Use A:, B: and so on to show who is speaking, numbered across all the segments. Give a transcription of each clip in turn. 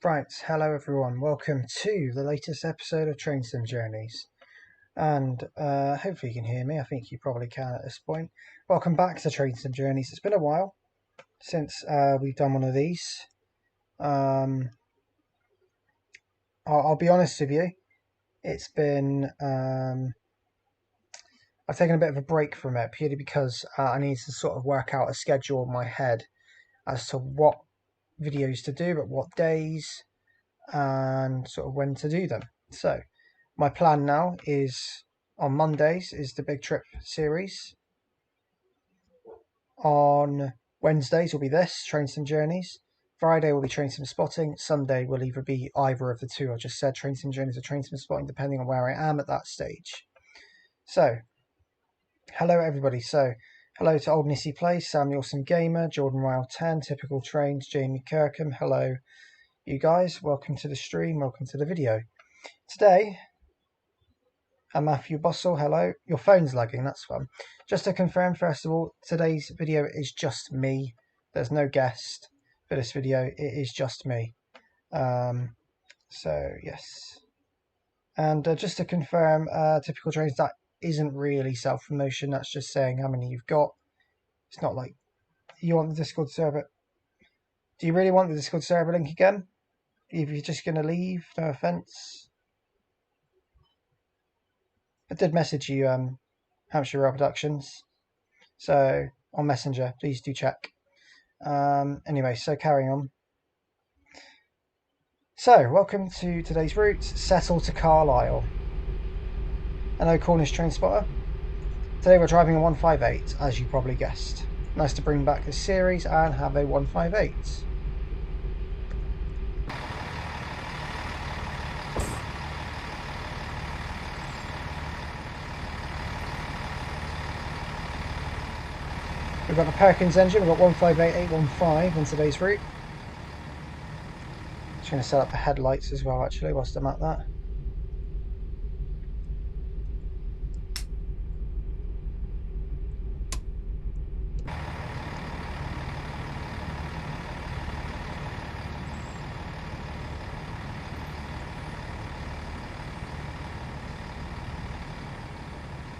A: Right, hello everyone, welcome to the latest episode of Train Sim Journeys. And hopefully you can hear me, I think you probably can at this point. Welcome back to Train Sim Journeys. It's been a while since we've done one of these. I'll be honest with you, it's been... I've taken a bit of a break from it purely because I need to sort of work out a schedule in my head as to what videos to do at what days and sort of when to do them. So my plan now is on Mondays is the Big Trip series. On Wednesdays will be this, Train Sim Journeys. Friday will be Train Sim Spotting. Sunday will either be either of the two I just said, Train Sim Journeys or Train Sim Spotting, depending on where I am at that stage. So, hello everybody. So, hello to Old Nissy Place, Samuel Some Gamer, Jordan Ryle 10, Typical Trains, Jamie Kirkham. Hello, you guys. Welcome to the stream. Welcome to the video. Today, and Matthew Bossell, hello. Your phone's lagging, that's fun. Just to confirm, first of all, today's video is just me. There's no guest for this video. It is just me. So, yes. And just to confirm, Typical Trains, that isn't really self-promotion. That's just saying how many you've got. It's not like you want the Discord server. Do you really want the Discord server link again? If you're just going to leave, no offence. I did message you, Hampshire Rail Productions. So, on Messenger, please do check. Anyway, so carrying on. So, welcome to today's route, Settle to Carlisle. Hello, Cornish train spotter. Today we're driving a 158, as you probably guessed. Nice to bring back this series and have a 158. We've got the Perkins engine, we've got 158815 on today's route. Just going to set up the headlights as well, actually, whilst I'm at that.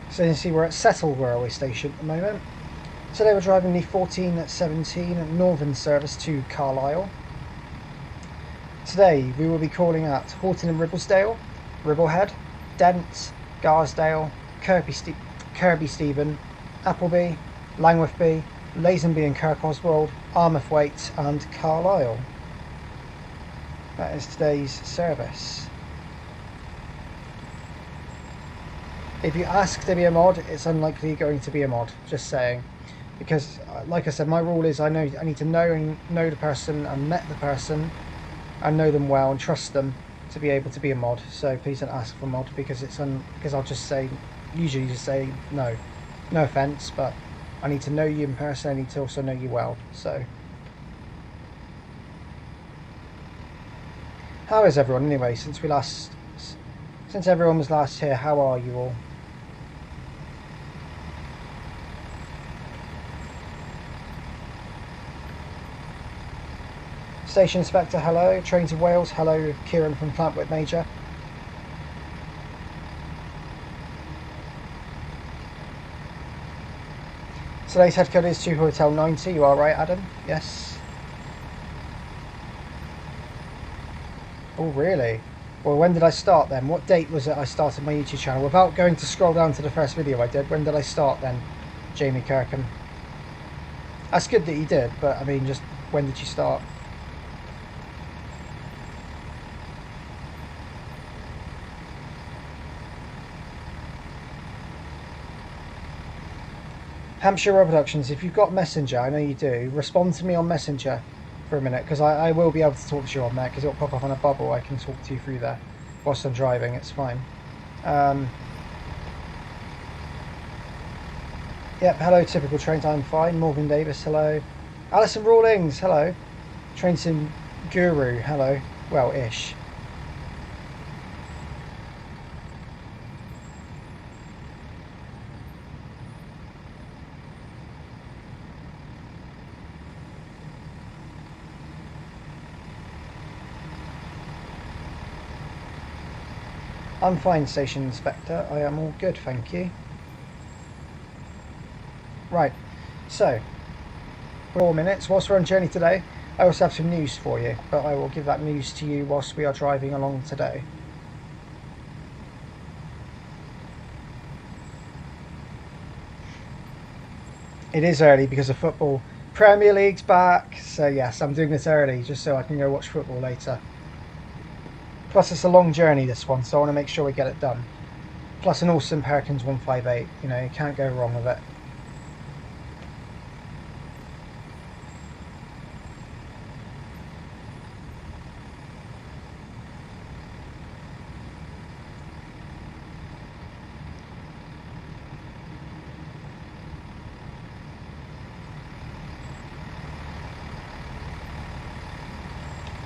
A: So you can see we're at Settle railway station at the moment. Today we're driving the 1417 Northern service to Carlisle. Today we will be calling at Horton-in-Ribblesdale, Ribblehead, Dent, Garsdale, Kirkby Stephen, Appleby, Langwathby, Lazonby and Kirkoswald, Armathwaite and Carlisle. That is today's service. If you ask to be a mod, it's unlikely going to be a mod, just saying. Because, like I said, my rule is I need to know the person and met the person and know them well and trust them to be able to be a mod. So please don't ask for mod because because I'll just say, usually just say no. No offence, but I need to know you in person. I need to also know you well. So, how is everyone anyway? Since everyone was last here, how are you all? Station Inspector, hello. Trains of Wales, hello. Kieran from Clampwood Major. Today's head code is to Hotel 90. You are right, Adam? Yes. Oh, really? Well, when did I start then? What date was it I started my YouTube channel? Without going to scroll down to the first video I did, when did I start then, Jamie Kirkham? That's good that you did, but I mean, just when did you start? Hampshire Rail Productions, if you've got Messenger, I know you do, respond to me on Messenger for a minute, because I will be able to talk to you on there, because it'll pop up on a bubble. I can talk to you through there whilst I'm driving, it's fine. Yep, hello Typical Trains, I'm fine. Morgan Davis, hello. Alison Rawlings, hello. Train Sim Guru, hello. Well, ish. I'm fine, Station Inspector. I am all good, thank you. Right, so 4 minutes. Whilst we're on journey today, I also have some news for you, but I will give that news to you whilst we are driving along today. It is early because of football. Premier League's back, so yes, I'm doing this early just so I can go watch football later. Plus it's a long journey, this one, so I want to make sure we get it done. Plus an awesome Perkins 158, you know, you can't go wrong with it.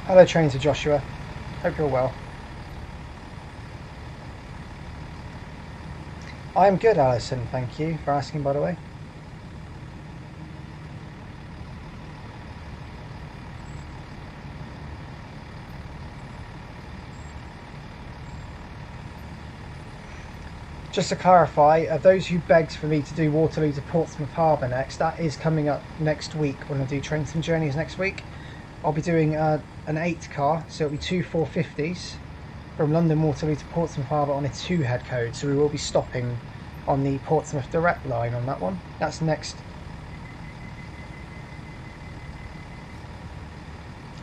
A: Hello, Train to Joshua. Hope you're well. I am good, Alison. Thank you for asking, by the way. Just to clarify, those who begged for me to do Waterloo to Portsmouth Harbour next, that is coming up next week when I do Trains and Journeys next week. I'll be doing an 8 car, so it'll be 2 450s from London Waterloo to Portsmouth Harbour on a 2-head code, so we will be stopping on the Portsmouth direct line on that one. That's next.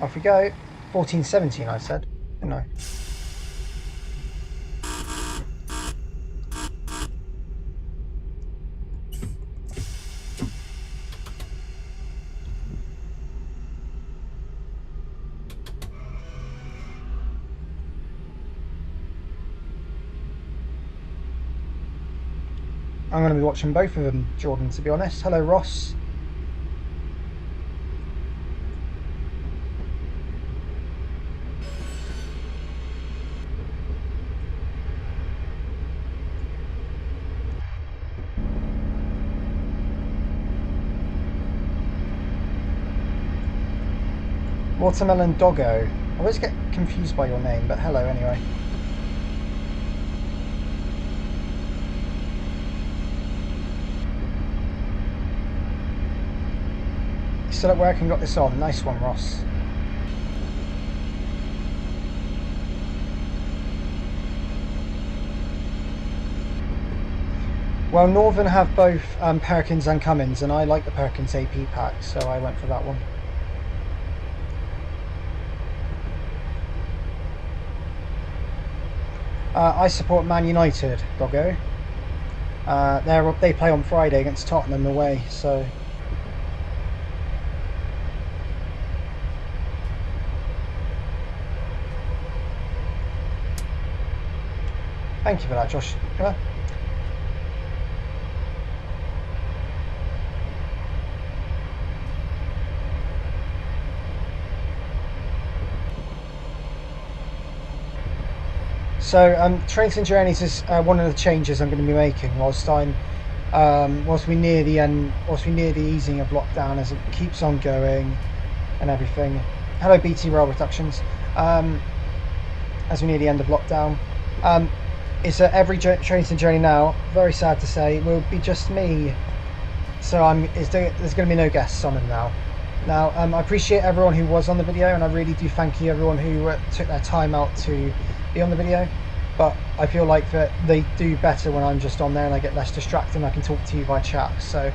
A: Off we go. 1417 I said, didn't I? I'm going to be watching both of them, Jordan, to be honest. Hello, Ross. Watermelon Doggo. I always get confused by your name, but hello anyway. Still at work and got this on. Nice one, Ross. Well, Northern have both Perkins and Cummins, and I like the Perkins AP pack, so I went for that one. I support Man United, Doggo. They play on Friday against Tottenham away, so... Thank you for that, Josh. Come on. So, Trains and Journeys is one of the changes I'm going to be making whilst we near the easing of lockdown, as it keeps on going and everything. Hello, BT Rail Reductions. As we near the end of lockdown. It's every Trains and Journey now, very sad to say, will be just me. So there's going to be no guests on them now. Now, I appreciate everyone who was on the video, and I really do thank you everyone who took their time out to be on the video. But I feel like that they do better when I'm just on there and I get less distracted and I can talk to you by chat. So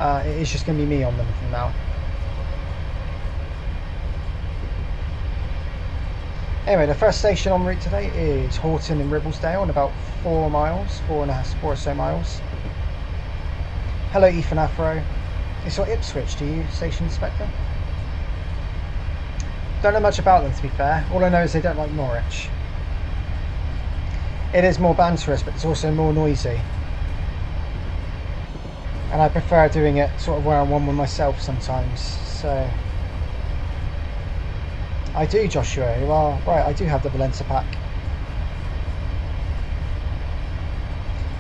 A: it is just going to be me on them from now. Anyway, the first station en route today is Horton-in-Ribblesdale, in about 4 miles, 4 or so miles. Hello, Ethan Afro. You saw Ipswich, do you, Station Inspector? Don't know much about them, to be fair. All I know is they don't like Norwich. It is more banterous, but it's also more noisy. And I prefer doing it sort of one-on-one with myself sometimes, so... I do, Joshua. You are right. I do have the Valenza pack.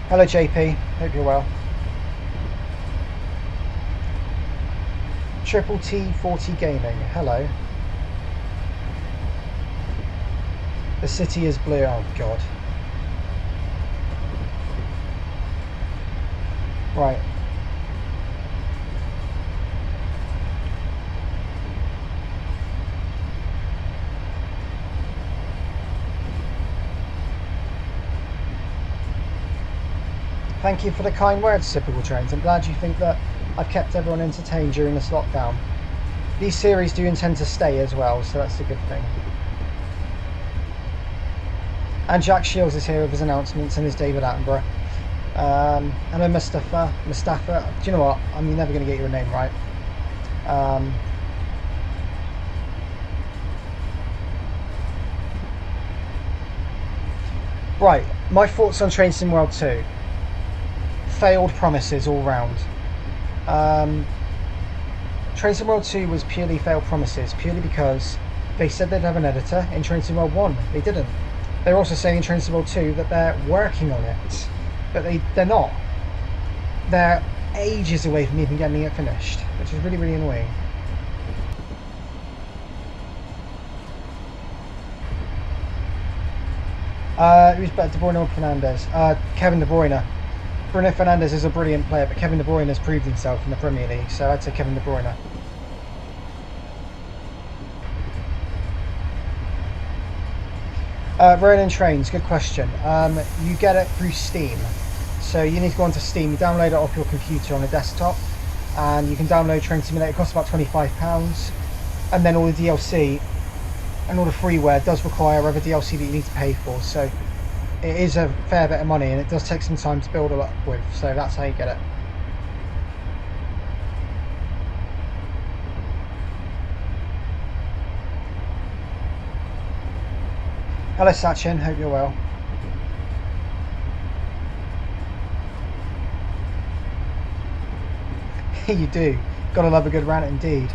A: Hello, JP. Hope you're well. Triple T40 Gaming. Hello. The city is blue. Oh God. Right. Thank you for the kind words, Typical Trains. I'm glad you think that I've kept everyone entertained during this lockdown. These series do intend to stay as well, so that's a good thing. And Jack Shields is here with his announcements, and his David Attenborough. Hello, Mustafa. Do you know what? I'm never going to get your name right. Right, my thoughts on Train Sim World 2. Failed promises all round. Train Sim World 2 was purely failed promises, purely because they said they'd have an editor in Train Sim World 1. They didn't. They're also saying in Train Sim World 2 that they're working on it, but they're not. They're ages away from even getting it finished, which is really, really annoying. Who's better, De Bruyne or Fernandes? Kevin De Bruyne. Bruno Fernandes is a brilliant player, but Kevin De Bruyne has proved himself in the Premier League, so I'd say Kevin De Bruyne. Ronin Trains, good question. You get it through Steam. So you need to go onto Steam, you download it off your computer on a desktop, and you can download Train Simulator. It costs about £25, and then all the DLC and all the freeware does require other DLC that you need to pay for, so it is a fair bit of money, and it does take some time to build it up with, so that's how you get it. Hello Sachin, hope you're well. You do, gotta love a good rant indeed.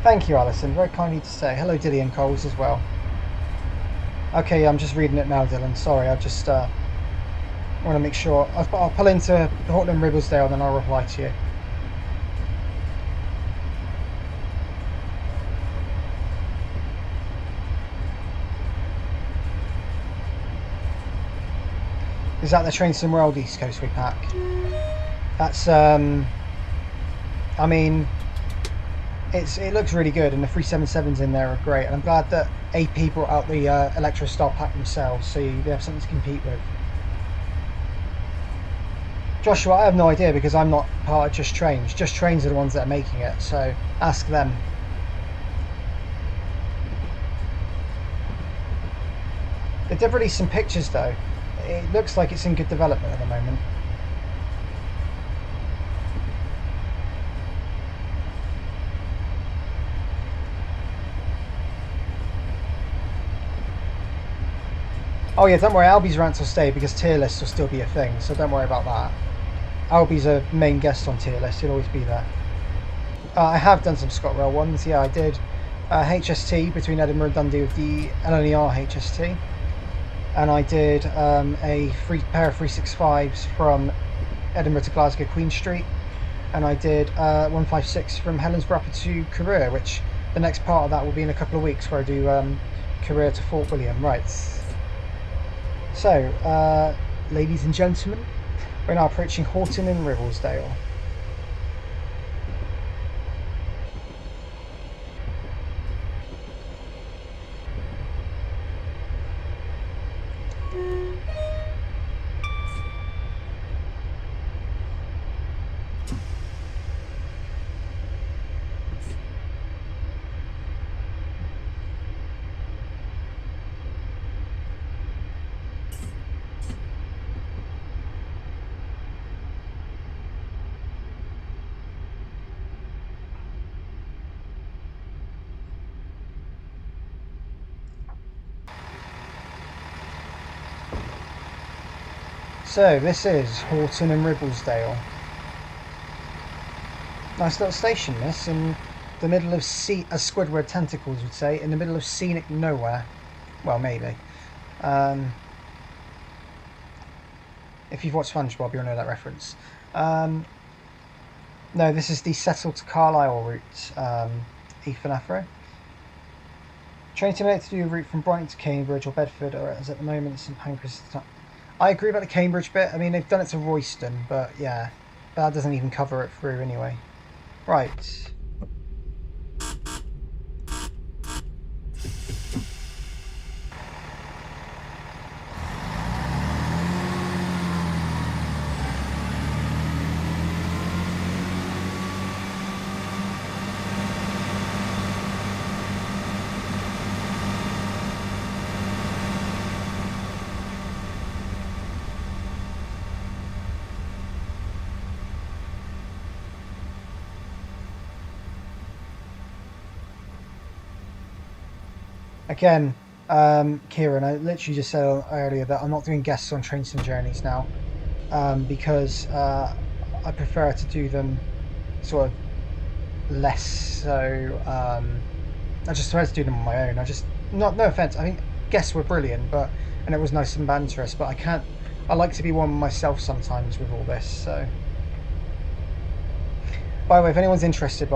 A: Thank you, Alison. Very kindly to say. Hello, Dillian Coles as well. Okay, I'm just reading it now, Dylan. Sorry, I just want to make sure. I'll pull into Horton-in-Ribblesdale, and then I'll reply to you. Is that the Train Sim World East Coast repack? That's I mean, it looks really good, and the 377s in there are great, and I'm glad that AP brought out the Electro Star pack themselves, so they have something to compete with. Joshua, I have no idea, because I'm not part of Just Trains. Just Trains are the ones that are making it, so ask them. They did release some pictures though. It looks like it's in good development at the moment. Oh yeah, don't worry, Albie's rants will stay because tier lists will still be a thing, so don't worry about that. Albie's a main guest on tier list, he'll always be there. I have done some ScotRail ones, yeah I did. HST between Edinburgh and Dundee with the LNER HST. And I did a pair of 365s from Edinburgh to Glasgow Queen Street. And I did 156 from Helensburgh to Career, which the next part of that will be in a couple of weeks, where I do Career to Fort William. Right. So, ladies and gentlemen, we're now approaching Horton-in-Ribblesdale. So this is Horton-in-Ribblesdale. Nice little station this, in the middle of as Squidward Tentacles would say, in the middle of scenic nowhere. Well, maybe. If you've watched SpongeBob, you'll know that reference. No, this is the Settle to Carlisle route, Ethan Afro. Train to do a route from Brighton to Cambridge or Bedford, or as at the moment St Pancras. I agree about the Cambridge bit. I mean, they've done it to Royston, but yeah, that doesn't even cover it through anyway. Right. Again, Kieran, I literally just said earlier that I'm not doing guests on Trains and Journeys now, because I prefer to do them sort of less so. I just prefer to do them on my own. No offense. I think guests were brilliant, and it was nice and banterous. But I like to be one myself sometimes with all this. So, by the way, if anyone's interested,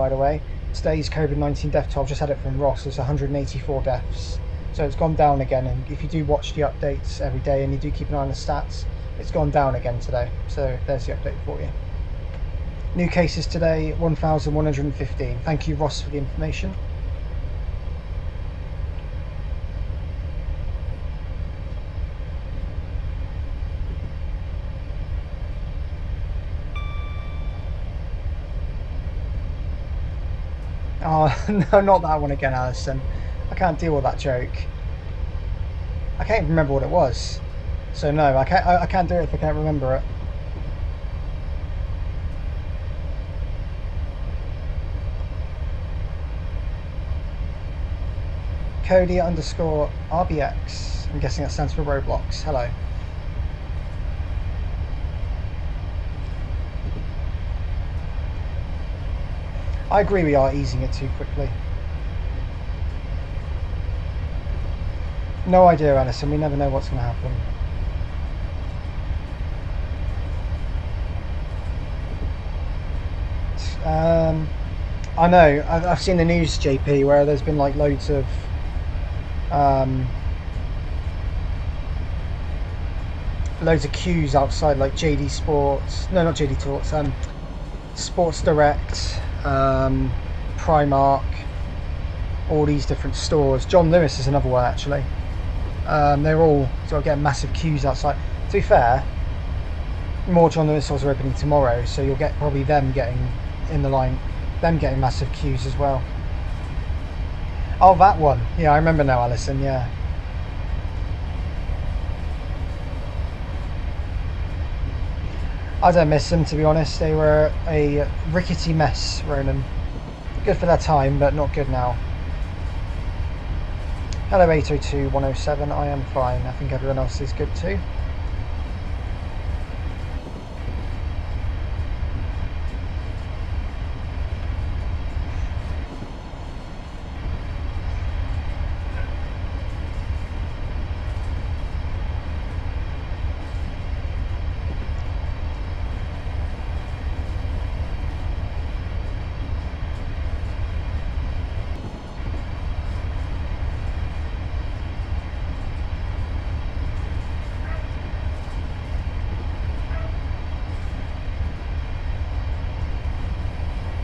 A: today's COVID-19 death toll, I've just had it from Ross, there's 184 deaths. So it's gone down again, and if you do watch the updates every day and you do keep an eye on the stats, it's gone down again today. So there's the update for you. New cases today, 1,115. Thank you, Ross, for the information. Oh, no, not that one again, Alison. I can't deal with that joke. I can't even remember what it was. So no, I can't do it if I can't remember it. Cody_RBX. I'm guessing that stands for Roblox. Hello. I agree we are easing it too quickly. No idea, Alison. We never know what's going to happen. I know. I've seen the news, JP, where there's been like loads of queues outside, like JD Sports. No, not JD Sports. Sports Direct, Primark, all these different stores. John Lewis is another one, actually. They're all sort of getting massive queues outside. To be fair, more John Lewis stores are opening tomorrow, so you'll get probably them getting in the line, them getting massive queues as well. Oh, that one. Yeah, I remember now, Alison. Yeah. I don't miss them, to be honest. They were a rickety mess, Ronan. Good for their time, but not good now. Hello 802-107, I am fine. I think everyone else is good too.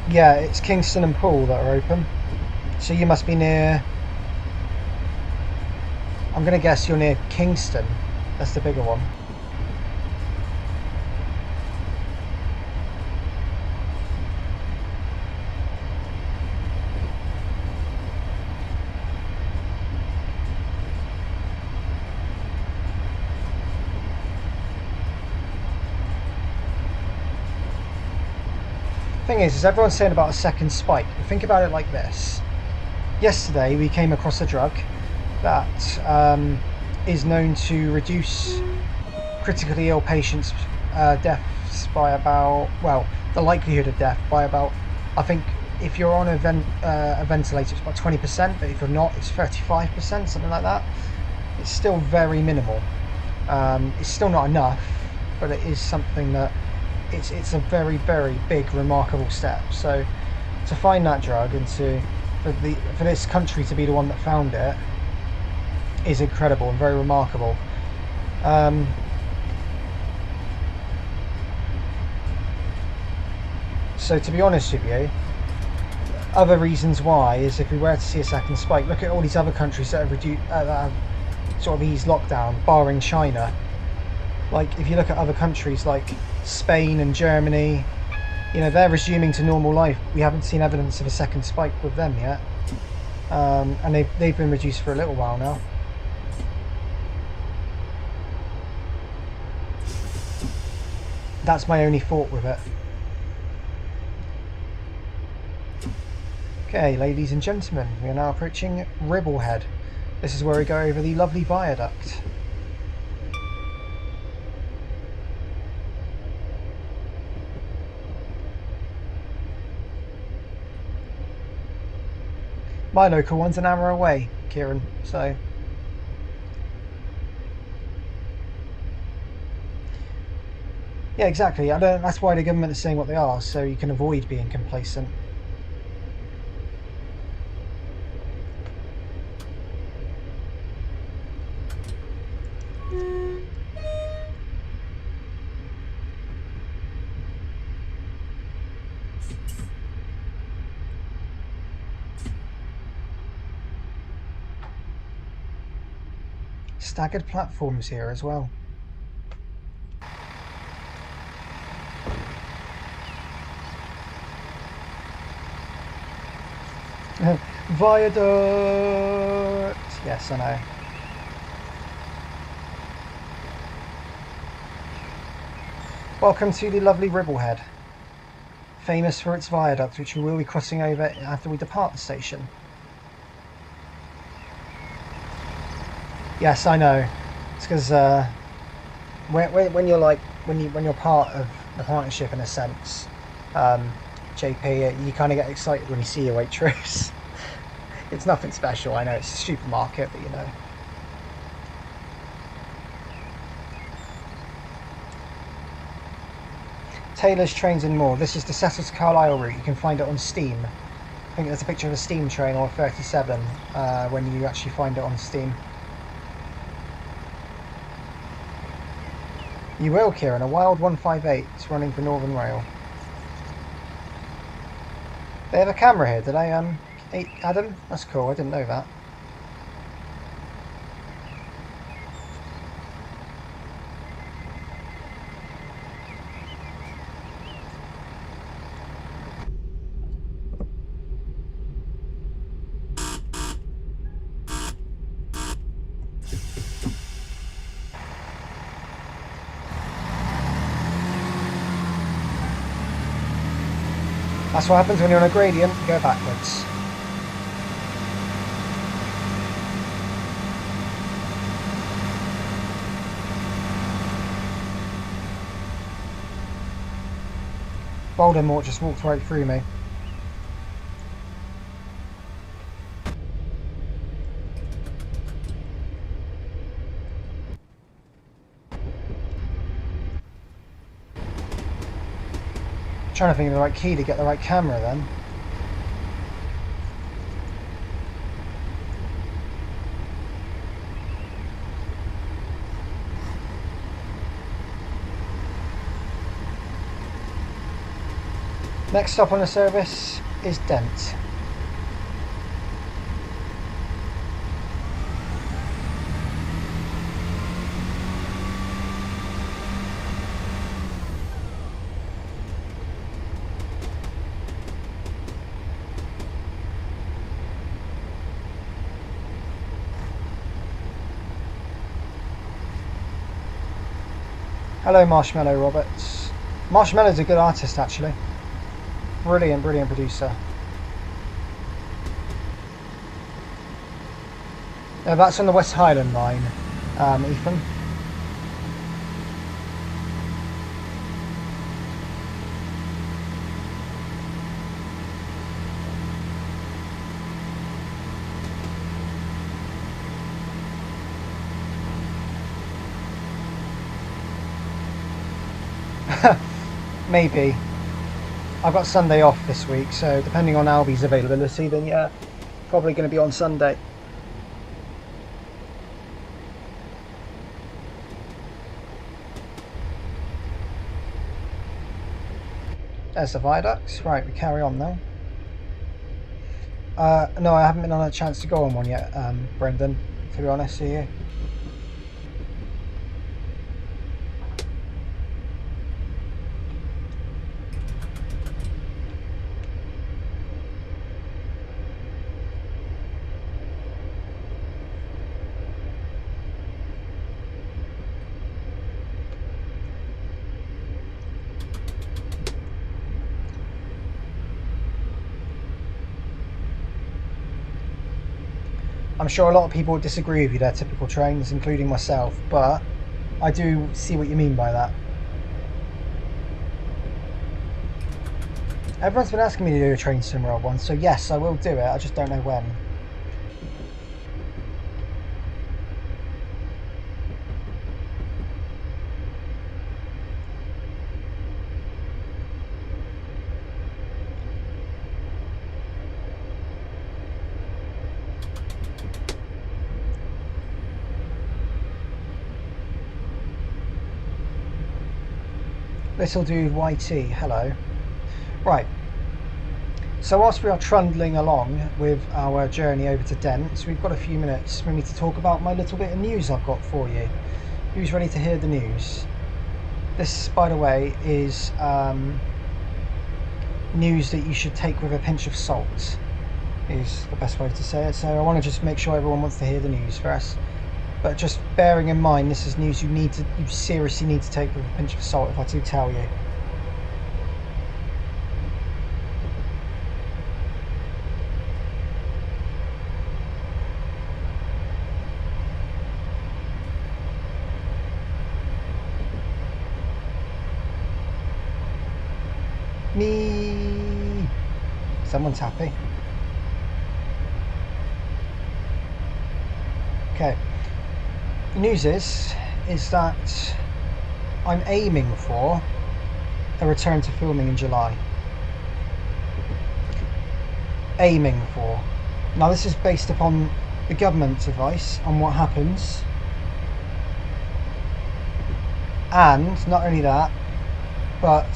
A: Yeah, it's Kingston and Poole that are open. So you must be near... I'm going to guess you're near Kingston. That's the bigger one. Thing is everyone's saying about a second spike. Think about it like this. Yesterday we came across a drug that is known to reduce critically ill patients' deaths by about, well, the likelihood of death by about, I think if you're on a ventilator it's about 20%, but if you're not it's 35%, something like that. It's still very minimal. It's still not enough, but it is something that it's a very, very big, remarkable step. So to find that drug and for this country to be the one that found it is incredible and very remarkable. So to be honest with you, other reasons why is if we were to see a second spike, look at all these other countries that have sort of eased lockdown, barring China. Like if you look at other countries like Spain and Germany, you know, they're resuming to normal life. We haven't seen evidence of a second spike with them yet, and they've been reduced for a little while now. That's my only thought with it. Okay, ladies and gentlemen, we are now approaching Ribblehead. This is where we go over the lovely viaduct. My local one's an hour away, Kieran, so... Yeah, exactly. That's why the government is saying what they are, so you can avoid being complacent. Staggered platforms here as well. Viaduct! Yes, I know. Welcome to the lovely Ribblehead, famous for its viaduct, which we will be crossing over after we depart the station. Yes, I know. It's because when you're part of the partnership in a sense, JP, you kind of get excited when you see your waitress. It's nothing special, I know, it's a supermarket, but you know. Taylor's Trains and More. This is the Settle to Carlisle route. You can find it on Steam. I think there's a picture of a Steam train or a 37 when you actually find it on Steam. You will, Kieran. A Wild 158 is running for Northern Rail. They have a camera here, do they, Adam? That's cool, I didn't know that. That's what happens when you're on a gradient, you go backwards. Voldemort just walked right through me. Trying to think of the right key to get the right camera then. Next stop on the service is Dent. Hello Marshmallow Roberts. Marshmallow's a good artist actually. Brilliant, brilliant producer. That's on the West Highland line, Ethan. Maybe. I've got Sunday off this week, so depending on Albie's availability, then yeah, probably going to be on Sunday. There's the viaducts. Right, we carry on now. No, I haven't been on a chance to go on one yet, Brendan, to be honest with you. I'm sure a lot of people would disagree with you, they're typical trains, including myself, but I do see what you mean by that. Everyone's been asking me to do a train sim roll one, so yes, I will do it, I just don't know when. This'll do YT, hello. Right, so whilst we are trundling along with our journey over to Dent, we've got a few minutes for me to talk about my little bit of news I've got for you. Who's ready to hear the news? This, by the way, is news that you should take with a pinch of salt, is the best way to say it. So I want to just make sure everyone wants to hear the news first. But just bearing in mind, this is news you seriously need to take with a pinch of salt if I do tell you. Me. Someone's happy. Okay. The news is that I'm aiming for a return to filming in July. Aiming for. Now this is based upon the government's advice on what happens, and not only that, but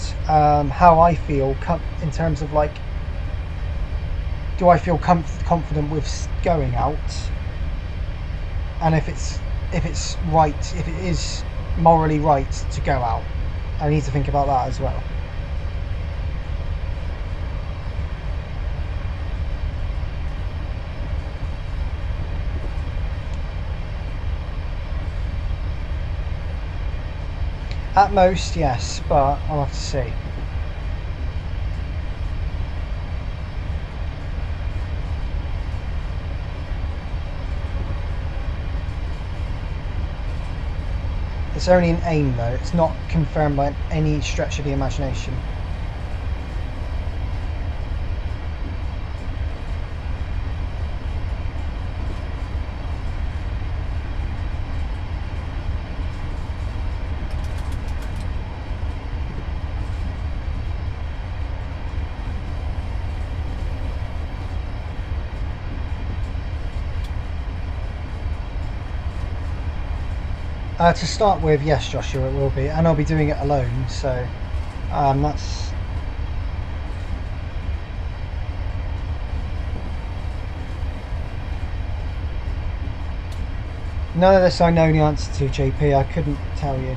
A: how I feel in terms of, like, do I feel confident with going out, and if it's right, if it is morally right to go out. I need to think about that as well. At most, yes, but I'll have to see. It's only an aim though, it's not confirmed by any stretch of the imagination. To start with, yes, Joshua, it will be, and I'll be doing it alone, so that's... None of this I know the answer to, JP, I couldn't tell you.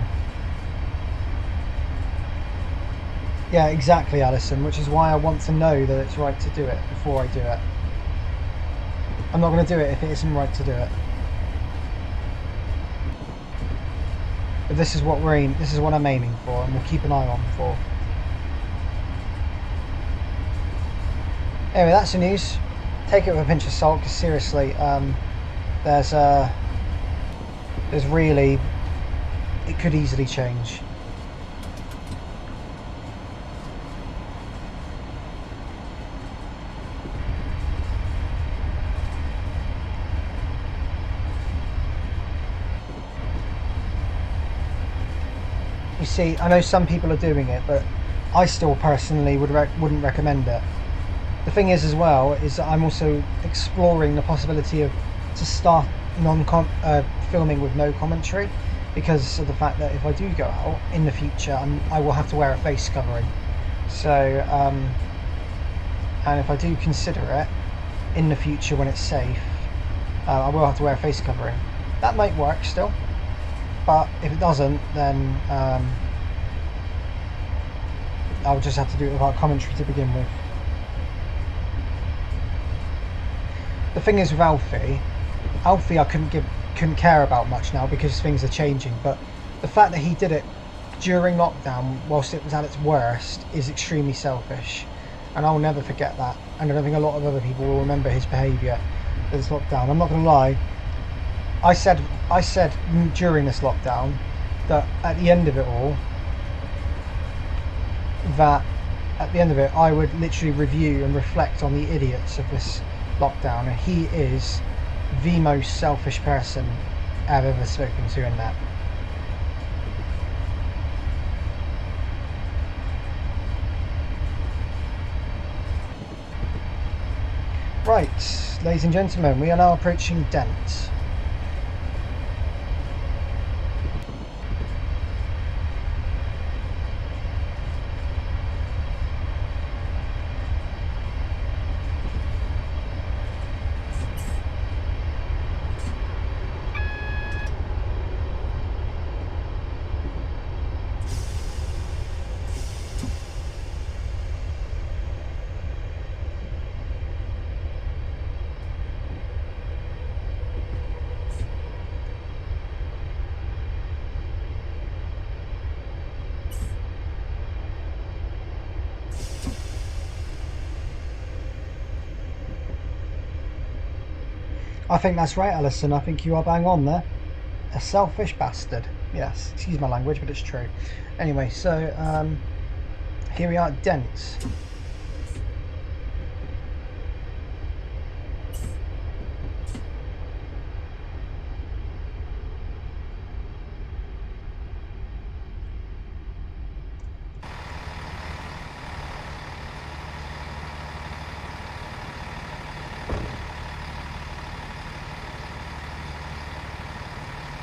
A: Yeah, exactly, Alison, which is why I want to know that it's right to do it before I do it. I'm not going to do it if it isn't right to do it. But this is what I'm aiming for, and we'll keep an eye on for. Anyway, that's the news. Take it with a pinch of salt, because seriously, there's really, it could easily change. You see, I know some people are doing it, but I still personally wouldn't recommend it. The thing is as well is that I'm also exploring the possibility to start filming with no commentary, because of the fact that if I do go out in the future, I will have to wear a face covering. So and if I do consider it in the future when it's safe, I will have to wear a face covering. That might work still, but if it doesn't, then I'll just have to do it without commentary to begin with. The thing is with Alfie I couldn't care about much now because things are changing, but the fact that he did it during lockdown whilst it was at its worst is extremely selfish, and I'll never forget that, and I don't think a lot of other people will remember his behaviour this lockdown. I'm not going to lie, I said during this lockdown that at the end of it all, I would literally review and reflect on the idiots of this lockdown, and he is the most selfish person I've ever spoken to in that. Right, ladies and gentlemen, we are now approaching Dent. I think that's right, Alison. I think you are bang on there. A selfish bastard. Yes, excuse my language, but it's true. Anyway, so here we are at Dent.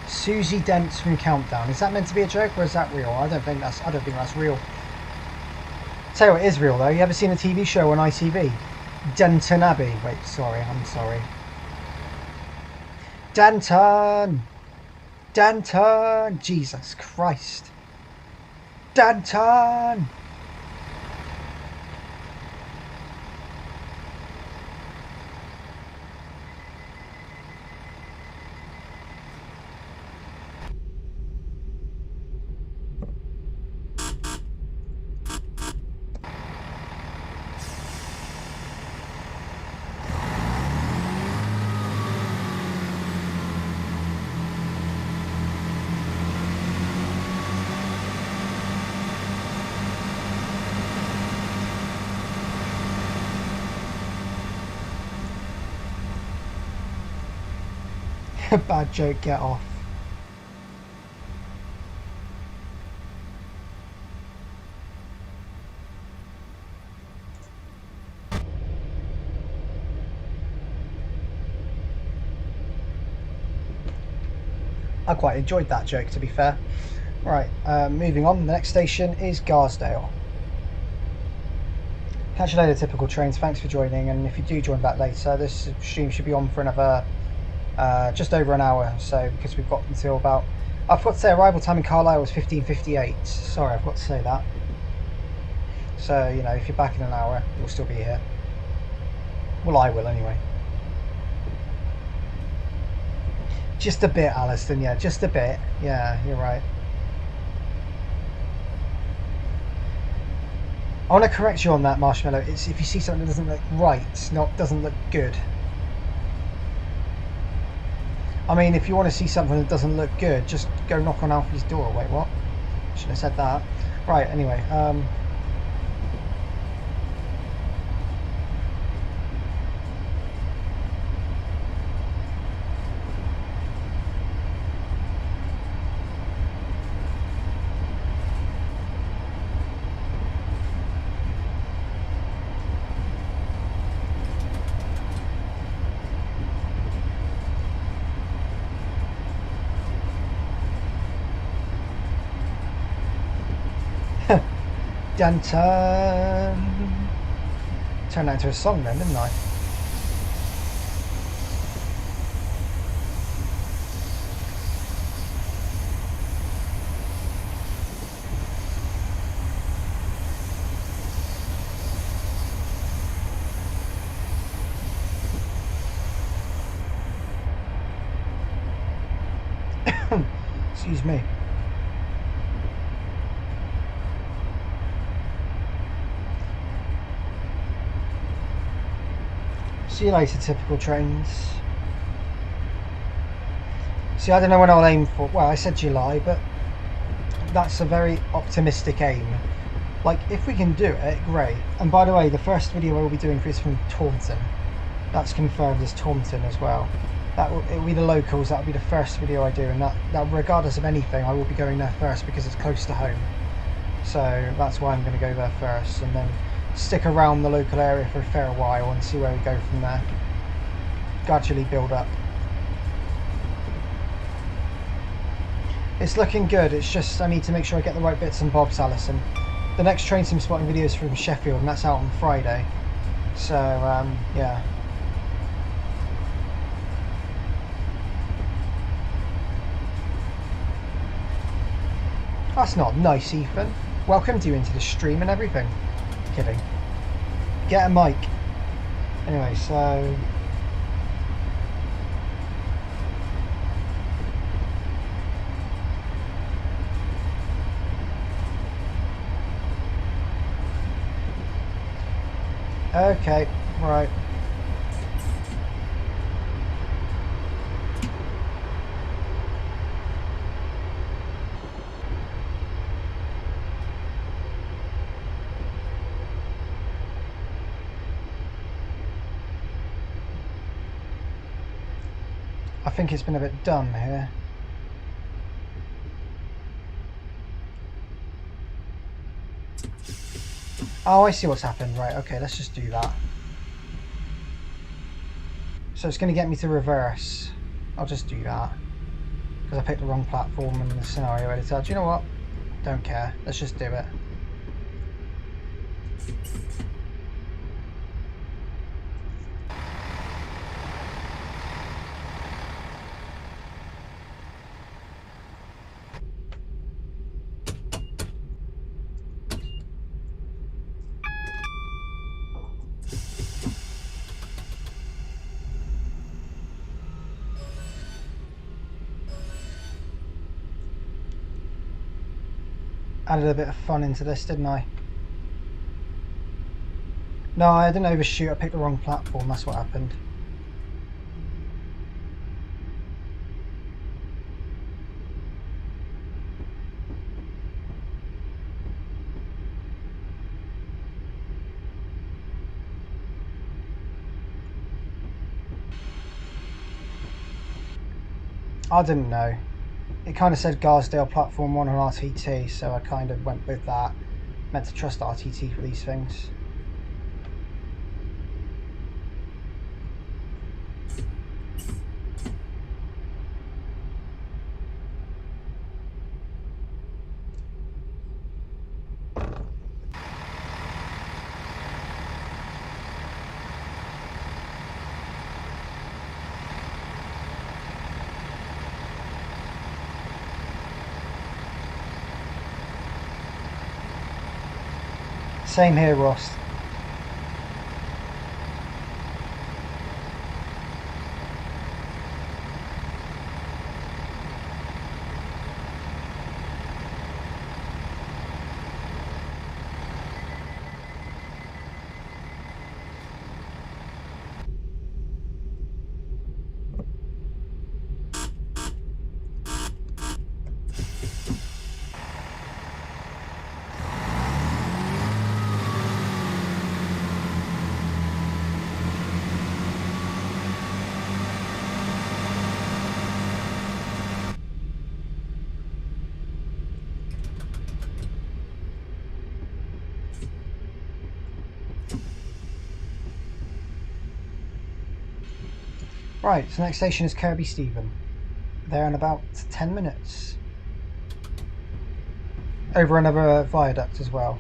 A: Susie Dent from Countdown. Is that meant to be a joke or is that real? I don't think that's real. Tell you what is real though. You ever seen a TV show on ITV? Denton Abbey. Wait, sorry. I'm sorry. Denton. Denton. Jesus Christ. Denton. Bad joke, get off. I quite enjoyed that joke, to be fair. Right, moving on. The next station is Garsdale. Catch you later, typical trains. Thanks for joining, and if you do join back later, this stream should be on for another just over an hour, so because we've got until about, I forgot to say arrival time in Carlisle was 15:58. Sorry, I've got to say that. So, you know, if you're back in an hour, we'll still be here. Well, I will anyway. Just a bit, Alison, yeah, just a bit. Yeah, you're right. I want to correct you on that, Marshmallow. It's if you see something that doesn't look right, doesn't look good. I mean, if you want to see something that doesn't look good, just go knock on Alfie's door. Wait, what? Shouldn't have said that. Right, anyway. Denton. Turned that into a song then, didn't I? Excuse me. See you later, typical trains. See, I don't know when I'll aim for. Well, I said July, but that's a very optimistic aim. Like, if we can do it, great. And by the way, the first video I will be doing is from Taunton. That's confirmed as Taunton as well. It'll be the locals. That'll be the first video I do, and that regardless of anything, I will be going there first because it's close to home. So that's why I'm going to go there first, and then stick around the local area for a fair while and see where we go from there. Gradually build up. It's looking good. It's just I need to make sure I get the right bits and bobs, Alison. The next train sim spotting video is from Sheffield, and that's out on Friday. So yeah. That's not nice, Ethan. Welcomed you into the stream and everything. Kidding. Get a mic. Anyway, so... Okay, right. I think it's been a bit dumb here. Oh, I see what's happened. Right, okay, let's just do that. So it's going to get me to reverse. I'll just do that. Because I picked the wrong platform in the scenario editor. Do you know what? Don't care. Let's just do it. Added a bit of fun into this, didn't I? No, I didn't overshoot. I picked the wrong platform. That's what happened. I didn't know. It kind of said Garsdale platform 1 on RTT, so I kind of went with that. Meant to trust RTT for these things. Same here, Ross. Right, so next station is Kirkby Stephen. There in about 10 minutes. Over another viaduct as well.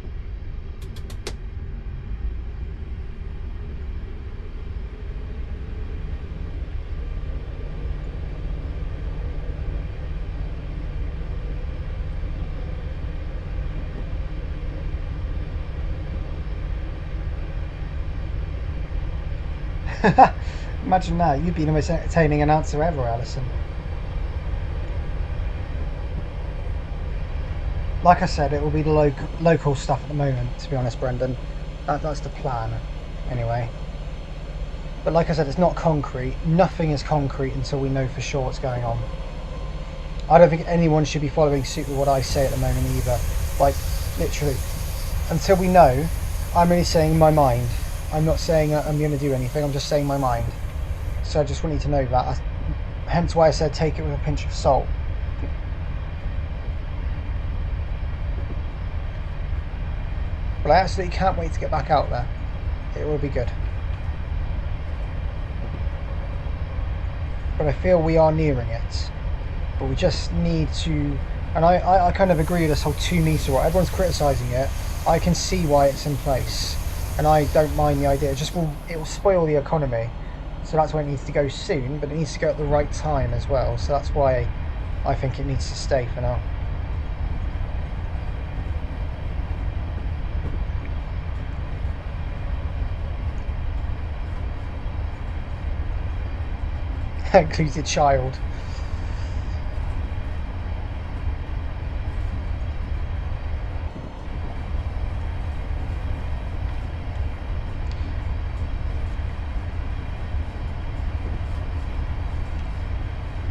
A: Imagine that. You'd be the most entertaining announcer ever, Alison. Like I said, it will be the local stuff at the moment, to be honest, Brendan. That's the plan, anyway. But like I said, it's not concrete. Nothing is concrete until we know for sure what's going on. I don't think anyone should be following suit with what I say at the moment either. Like, literally. Until we know, I'm only saying my mind. I'm not saying I'm going to do anything, I'm just saying my mind. So I just want you to know that. Hence why I said take it with a pinch of salt. But I absolutely can't wait to get back out there. It will be good. But I feel we are nearing it. But we just need to... And I kind of agree with this whole 2 metre rule. Everyone's criticising it. I can see why it's in place. And I don't mind the idea. It will spoil the economy. So that's why it needs to go soon. But it needs to go at the right time as well. So that's why I think it needs to stay for now. Includes your child.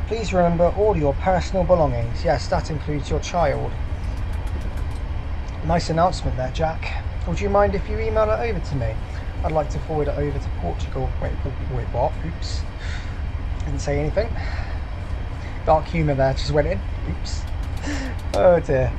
A: Please remember all your personal belongings. Yes, that includes your child. Nice announcement there, Jack. Would you mind if you email it over to me? I'd like to forward it over to Portugal. Wait, what? Oops. Didn't say anything. Dark humour there, just went in. Oops. Oh dear.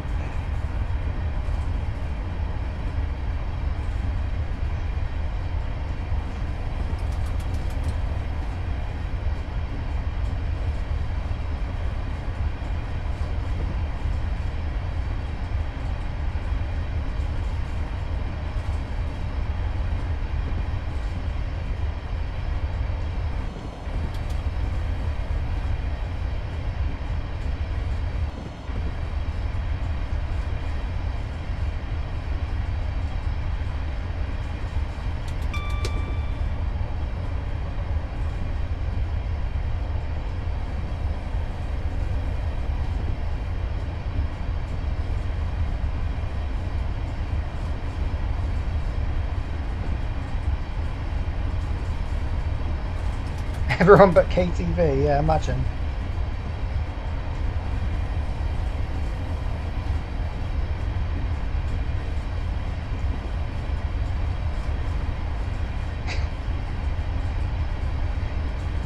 A: Everyone but KTV, yeah, imagine.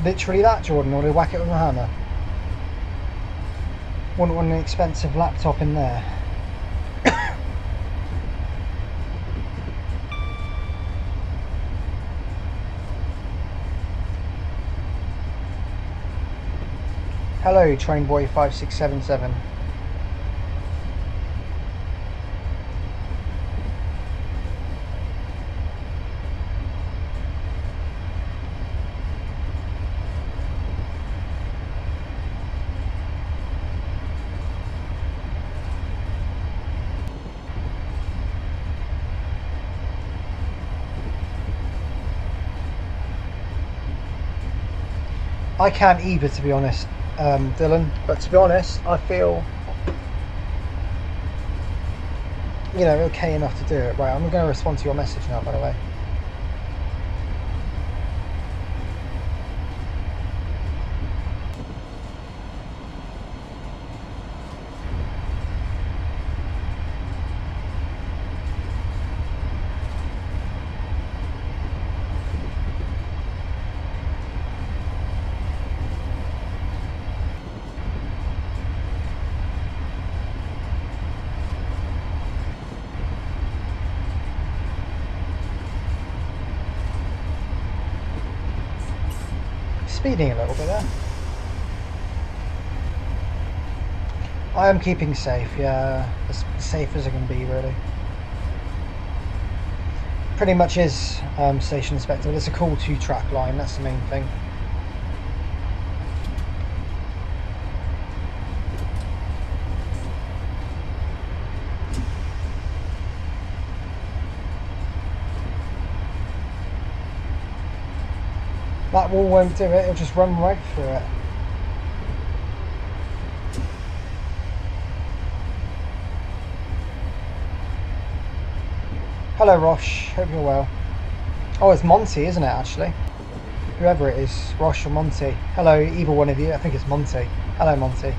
A: Literally that, Jordan, or do you whack it with a hammer? Wouldn't want an expensive laptop in there. Hello, Trainboy 5677. I can't either, to be honest. Dylan, but to be honest, I feel, you know, okay enough to do it. Right, I'm going to respond to your message now, by the way. Speeding a little bit there. I am keeping safe, yeah, as safe as I can be, really. Pretty much is station inspector. There's a cool 2-track line, that's the main thing. That wall won't do it, it'll just run right through it. Hello Rosh, hope you're well. Oh, it's Monty, isn't it, actually? Whoever it is, Rosh or Monty. Hello, either one of you, I think it's Monty. Hello Monty.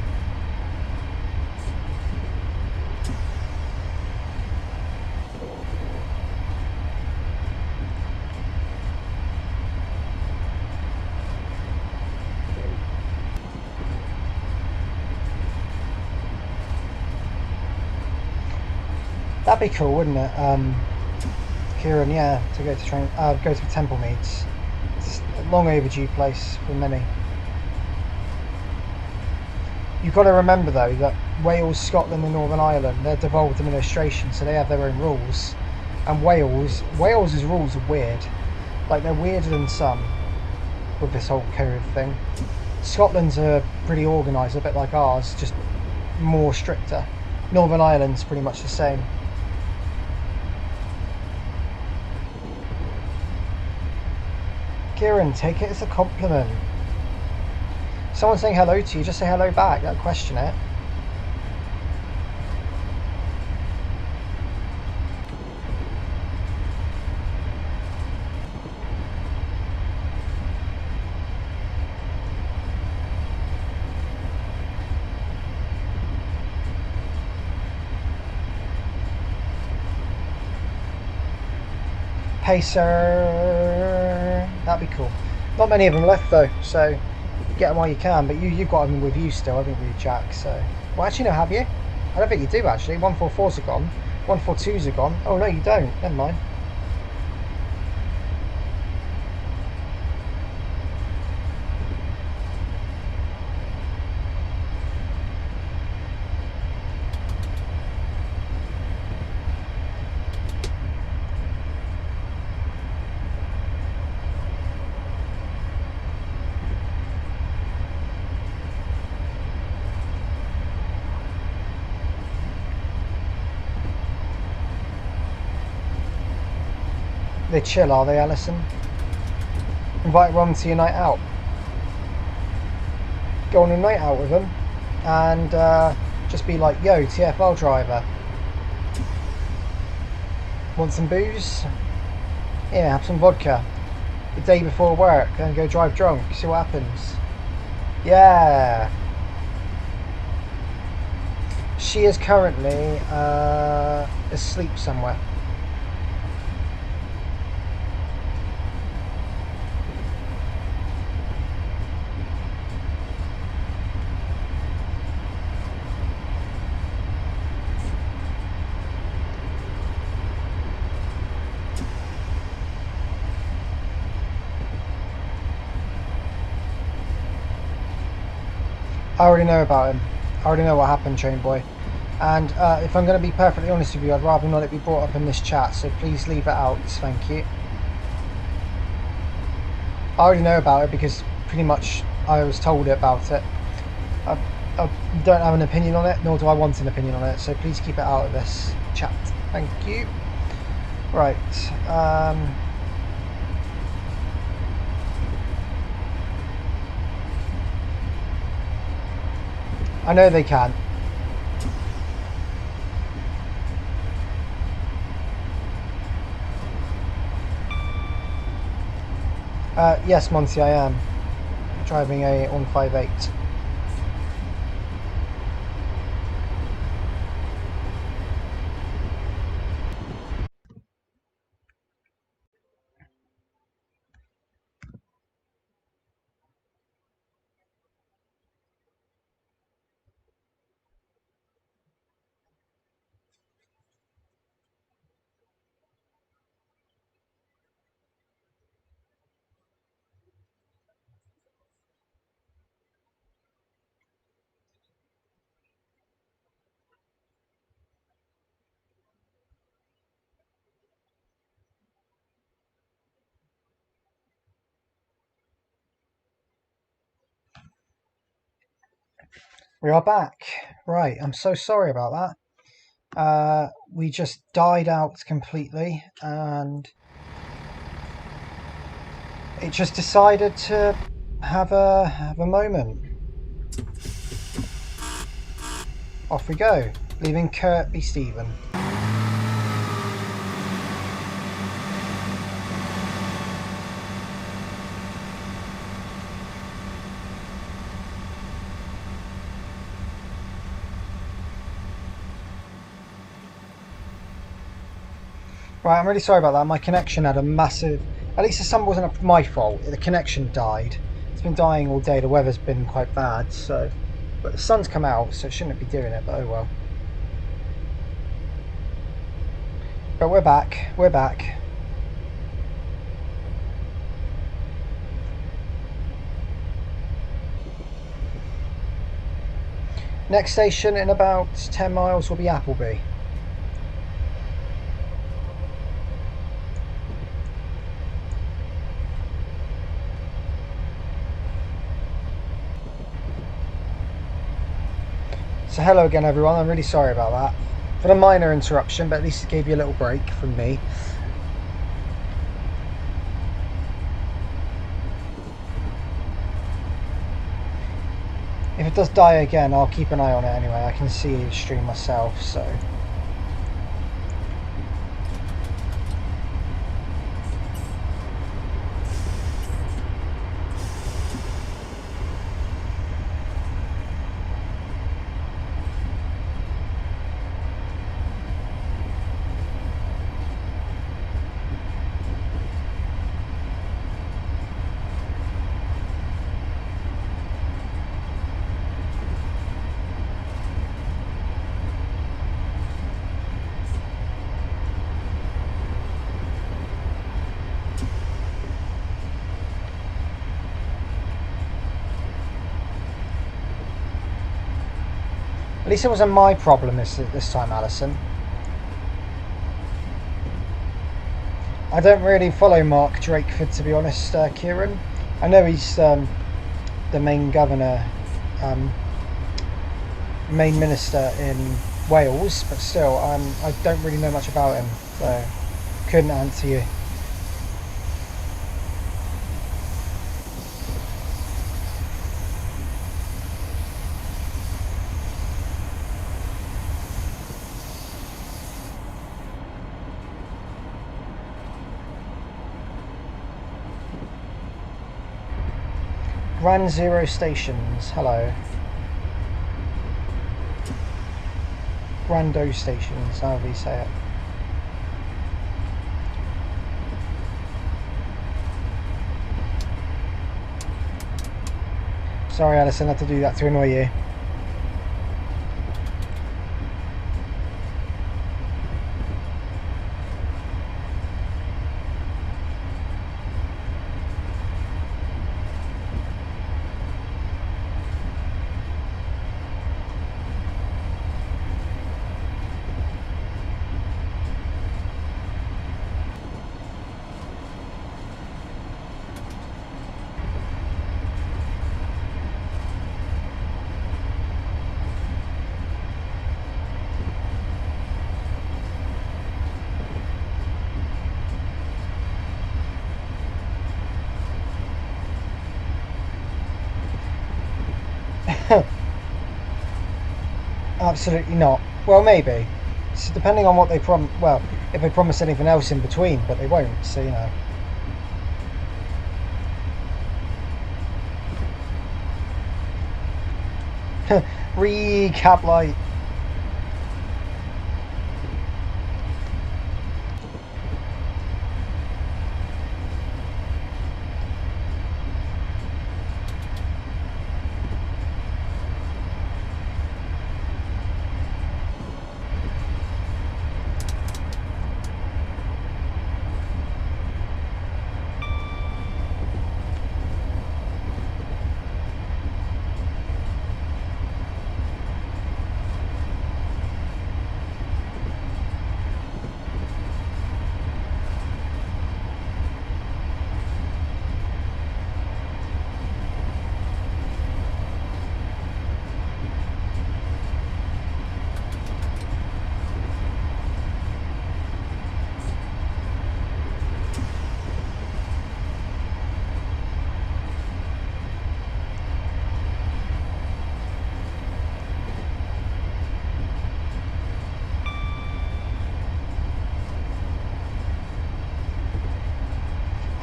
A: That'd be cool, wouldn't it? Kieran, yeah, to go to go to Temple Meads. It's a long overdue place for many. You've got to remember though that Wales, Scotland and Northern Ireland, they're devolved administration, so they have their own rules. And Wales's rules are weird. Like, they're weirder than some with this whole COVID thing. Scotland's are pretty organised, a bit like ours, just more stricter. Northern Ireland's pretty much the same. Kieran, take it as a compliment. Someone saying hello to you, just say hello back, don't question it. Pacer, that'd be cool. Not many of them left though, so get them while you can, but you've got them with you still, haven't you, Jack? So, well, actually no, have you? I don't think you do actually. 144s are gone, 142s are gone. Oh no, you don't, never mind. They chill, are they, Alison? Invite Ron to your night out. Go on a night out with them and just be like, yo, TFL driver, want some booze? Yeah, have some vodka. The day before work, and go drive drunk, see what happens. Yeah. She is currently asleep somewhere. I already know about him. I already know what happened, Train Boy. And if I'm going to be perfectly honest with you, I'd rather not it be brought up in this chat, so please leave it out, thank you. I already know about it because pretty much I was told about it. I don't have an opinion on it, nor do I want an opinion on it, so please keep it out of this chat. Thank you. Right. I know they can. Yes, Monty, I am driving a 158. We are back. Right, I'm so sorry about that. We just died out completely, and it just decided to have a moment. Off we go, leaving Kirkby Stephen. Right, I'm really sorry about that. My connection had a massive... At least the sun wasn't my fault. The connection died. It's been dying all day. The weather's been quite bad, so... But the sun's come out, so it shouldn't be doing it, but oh well. But we're back. We're back. Next station in about 10 miles will be Appleby. So hello again everyone, I'm really sorry about that. For a minor interruption, but at least it gave you a little break from me. If it does die again, I'll keep an eye on it anyway. I can see the stream myself, so... At least it wasn't my problem this time, Alison. I don't really follow Mark Drakeford, to be honest, Kieran. I know he's the main governor, main minister in Wales, but still, I don't really know much about him, so couldn't answer you. Grand Zero Stations, hello. Grando Stations, however you say it. Sorry Alison, I had to do that to annoy you. Absolutely not. Well, maybe. It's depending on what they promise. Well, if they promise anything else in between, but they won't, so you know. Recap light.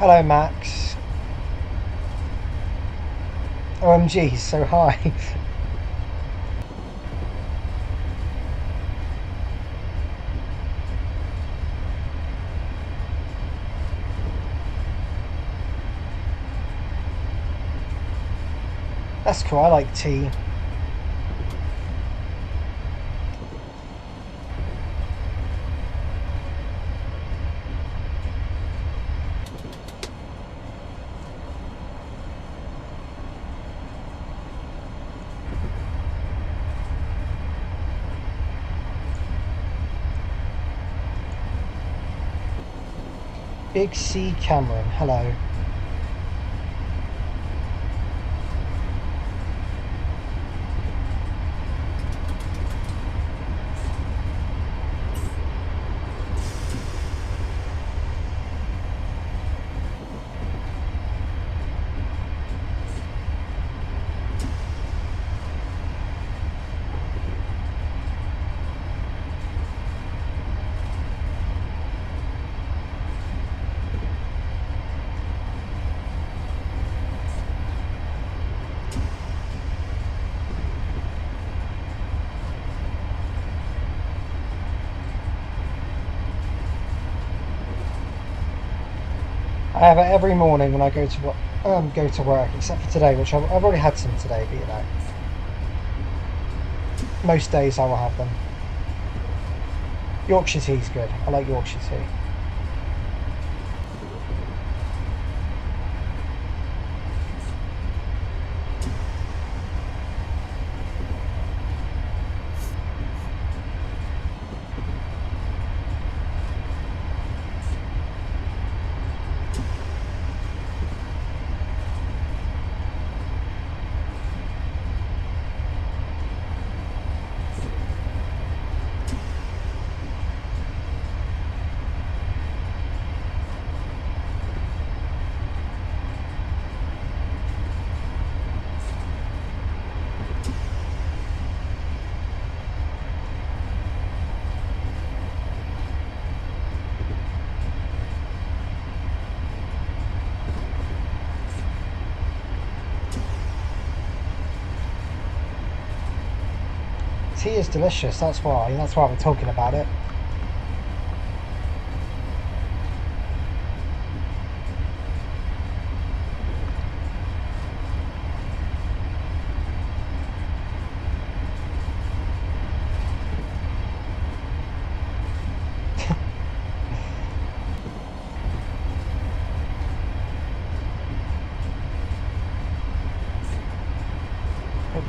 A: Hello, Max. OMG, so high. That's cool, I like tea. Big C Cameron, hello. I have it every morning when I go to work, except for today, which I've already had some today, but you know. Most days I will have them. Yorkshire tea's good. I like Yorkshire tea. Tea is delicious, that's why we're talking about it.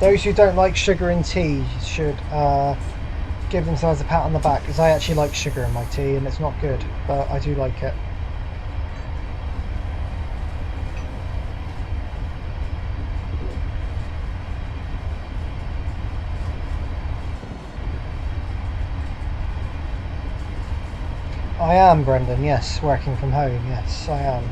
A: Those who don't like sugar in tea should give themselves a pat on the back, because I actually like sugar in my tea and it's not good, but I do like it. I am, Brendan, yes, working from home, yes, I am.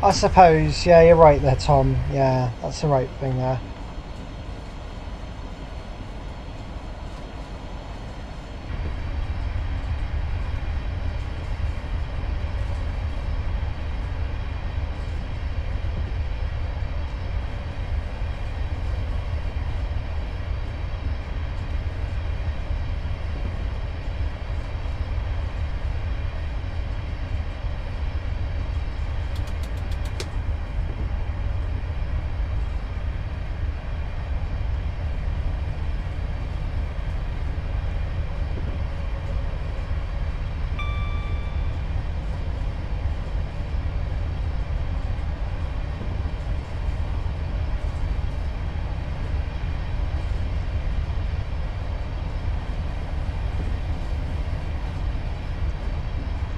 A: I suppose, yeah, you're right there, Tom. Yeah, that's the right thing there.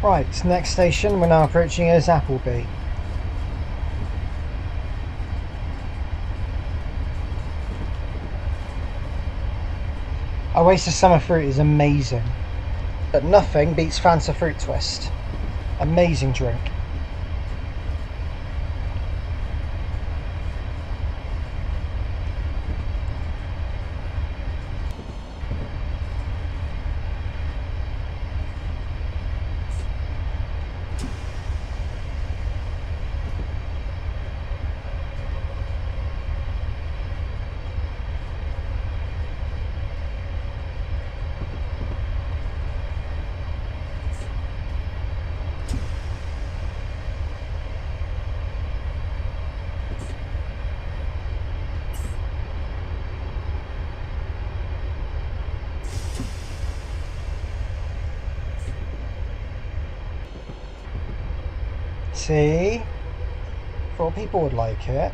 A: Right, next station we're now approaching is Appleby. Oasis Summer Fruit is amazing, but nothing beats Fanta Fruit Twist. Amazing drink. See? Thought people would like it.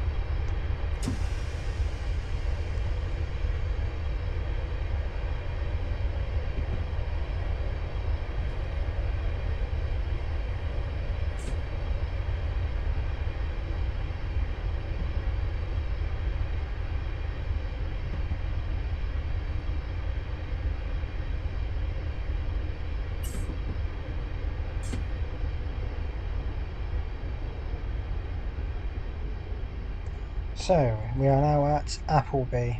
A: So, we are now at Appleby.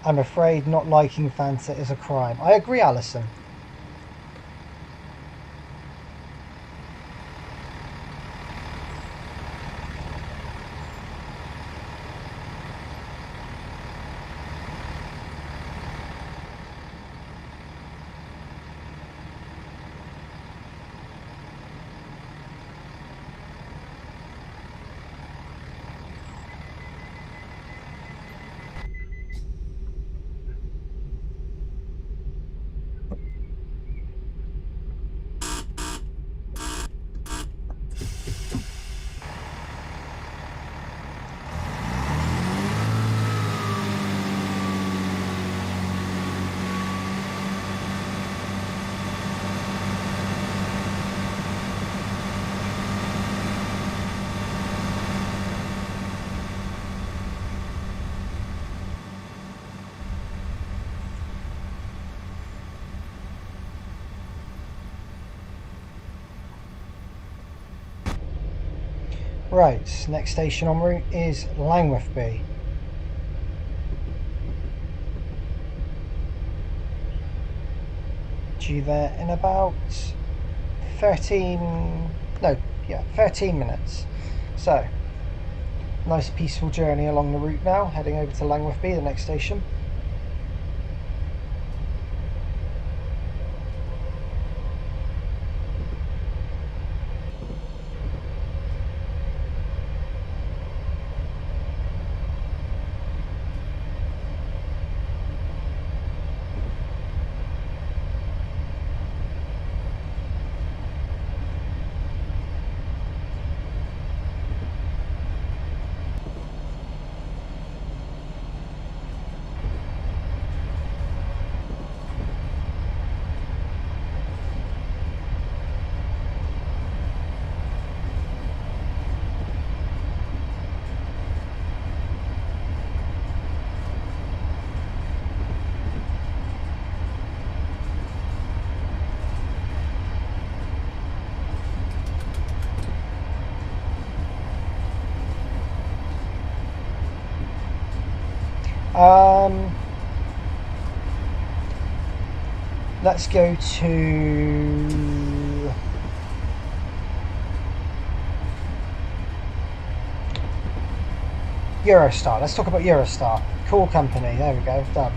A: I'm afraid not liking Fanta is a crime. I agree, Alison. Right, next station en route is Langwathby. Due there in about 13 minutes. So, nice peaceful journey along the route now, heading over to Langwathby, the next station. Let's go to Eurostar. Let's talk about Eurostar. Cool company. There we go. Done.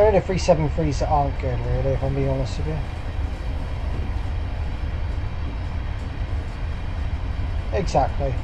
A: There are the 373s that aren't good, really, if I'm being honest with you. Exactly.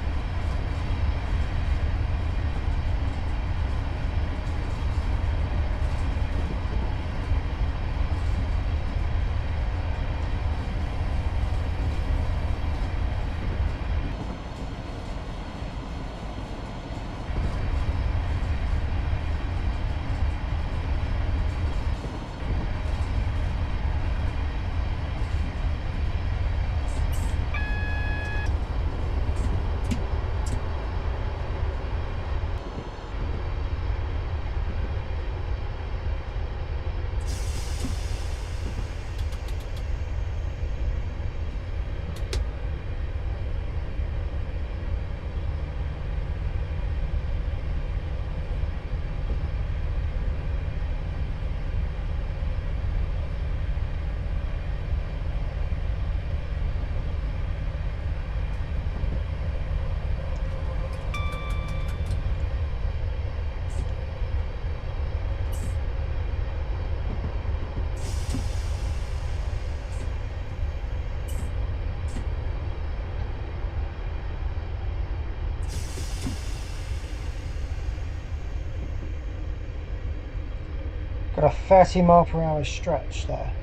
A: Got a 30 mile per hour stretch there.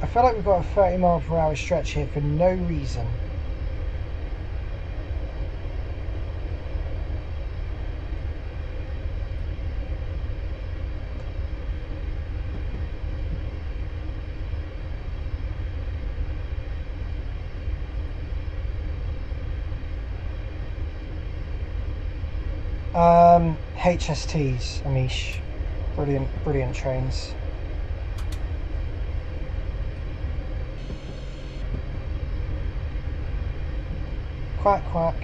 A: I feel like we've got a 30 mile per hour stretch here for no reason. HSTs, Amish. Brilliant trains. Quack, quack.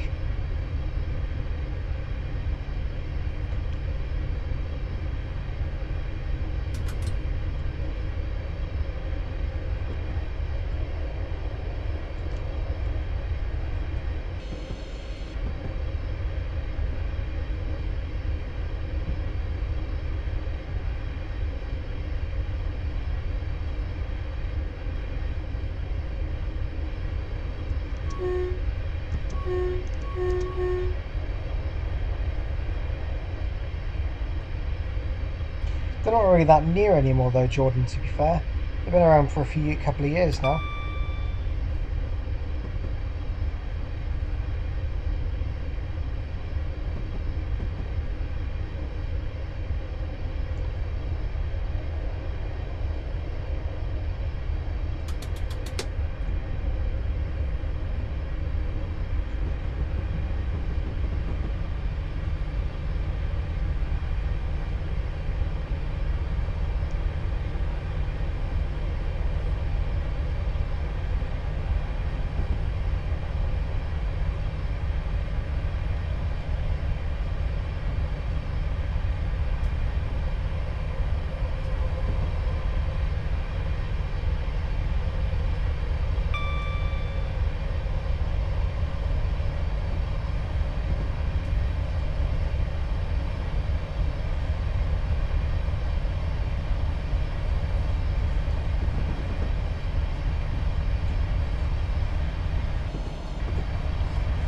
A: They're not really that near anymore though, Jordan, to be fair. They've been around for a couple of years now.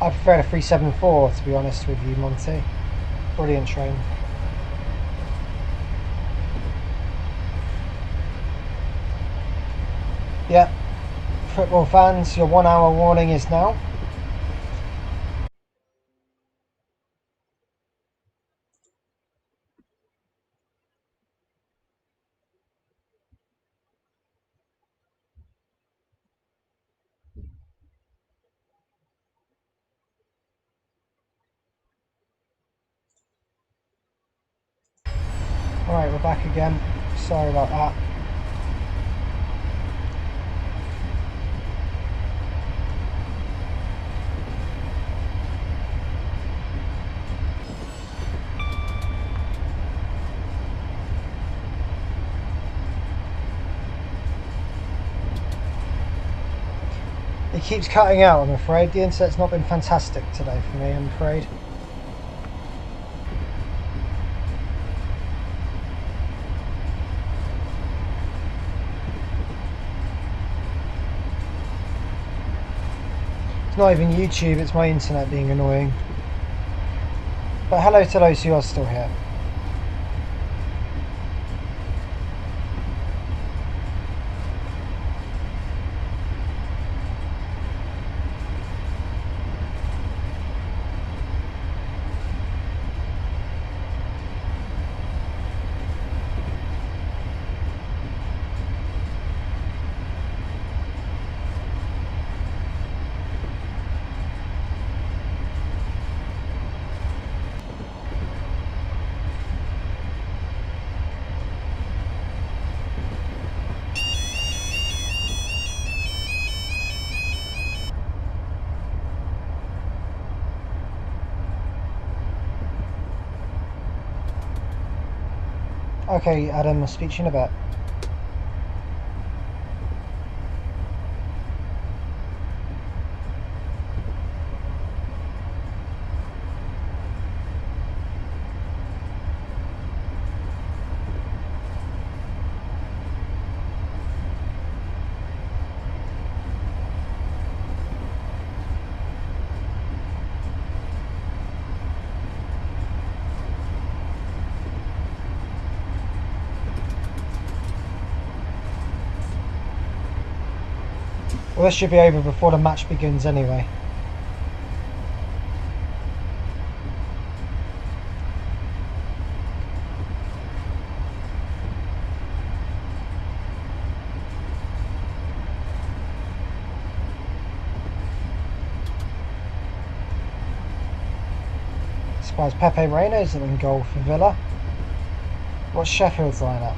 A: I prefer the 374 to be honest with you, Monty. Brilliant train. Yeah, football fans, your 1 hour warning is now. Alright, we're back again. Sorry about that. keeps cutting out, I'm afraid. The internet's not been fantastic today for me, I'm afraid. It's not even YouTube, it's my internet being annoying. But hello to those who are still here. Okay, Adam, I'll speak to you in a bit. Well, this should be over before the match begins anyway. Surprised Pepe Reina isn't in goal for Villa. What's Sheffield's lineup?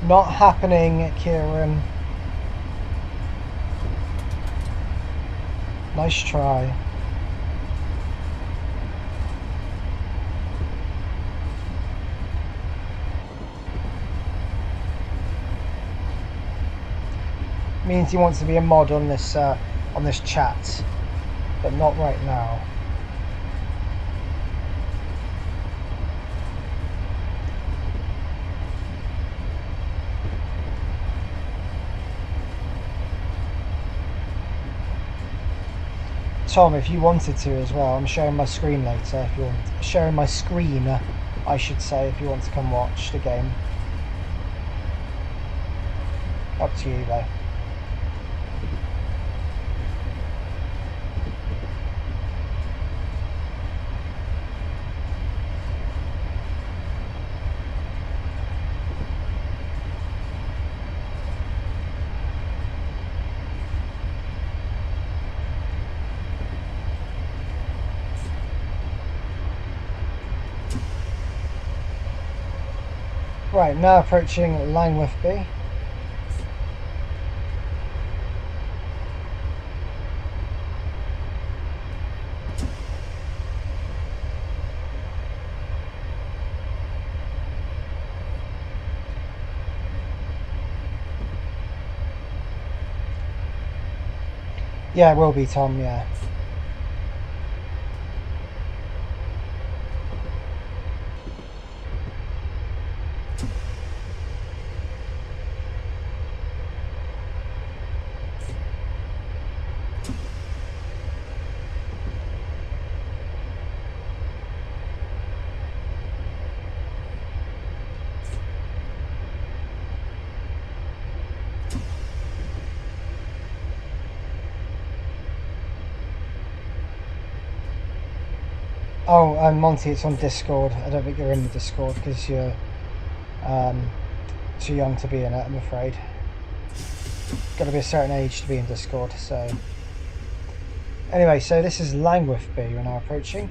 A: Not happening, Kieran. Nice try. Means he wants to be a mod on this chat, but not right now. Tom, if you wanted to as well, I'm sharing my screen later. If you want, sharing my screen, I should say, if you want to come watch the game. Up to you though. Right, now approaching Langwathby. Yeah, it will be, Tom, yeah. Oh, Monty, it's on Discord. I don't think you're in the Discord because you're too young to be in it, I'm afraid. got to be a certain age to be in Discord, so... Anyway, so this is Langwathby we're now approaching.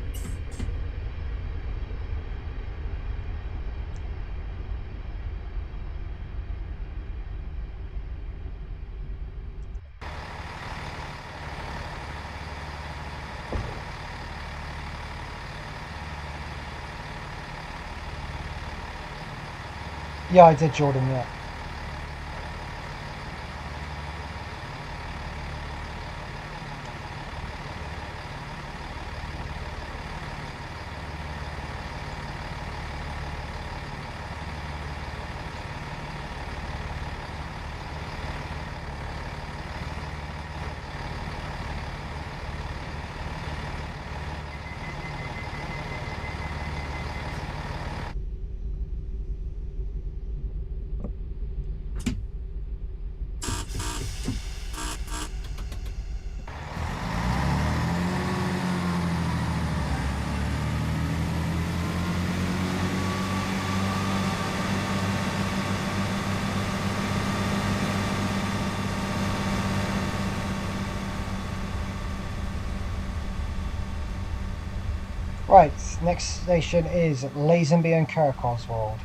A: Yeah, I did, Jordan, yeah. Right, next station is Lazonby and Kirkoswald.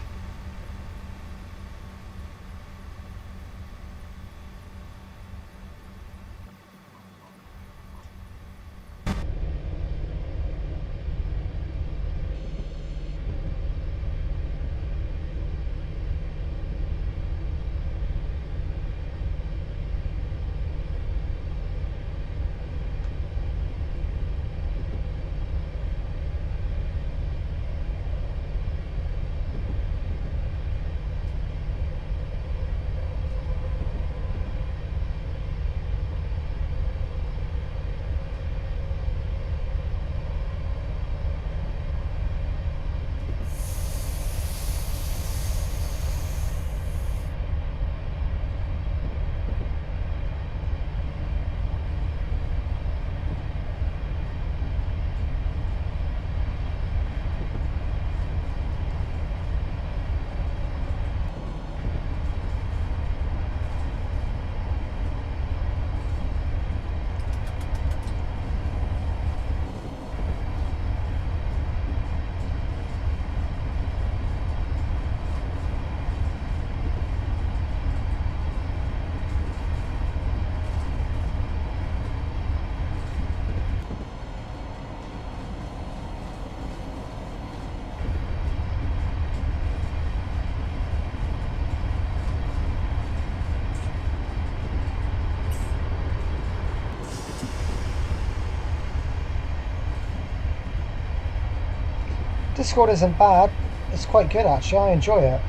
A: Discord isn't bad, it's quite good actually, I enjoy it.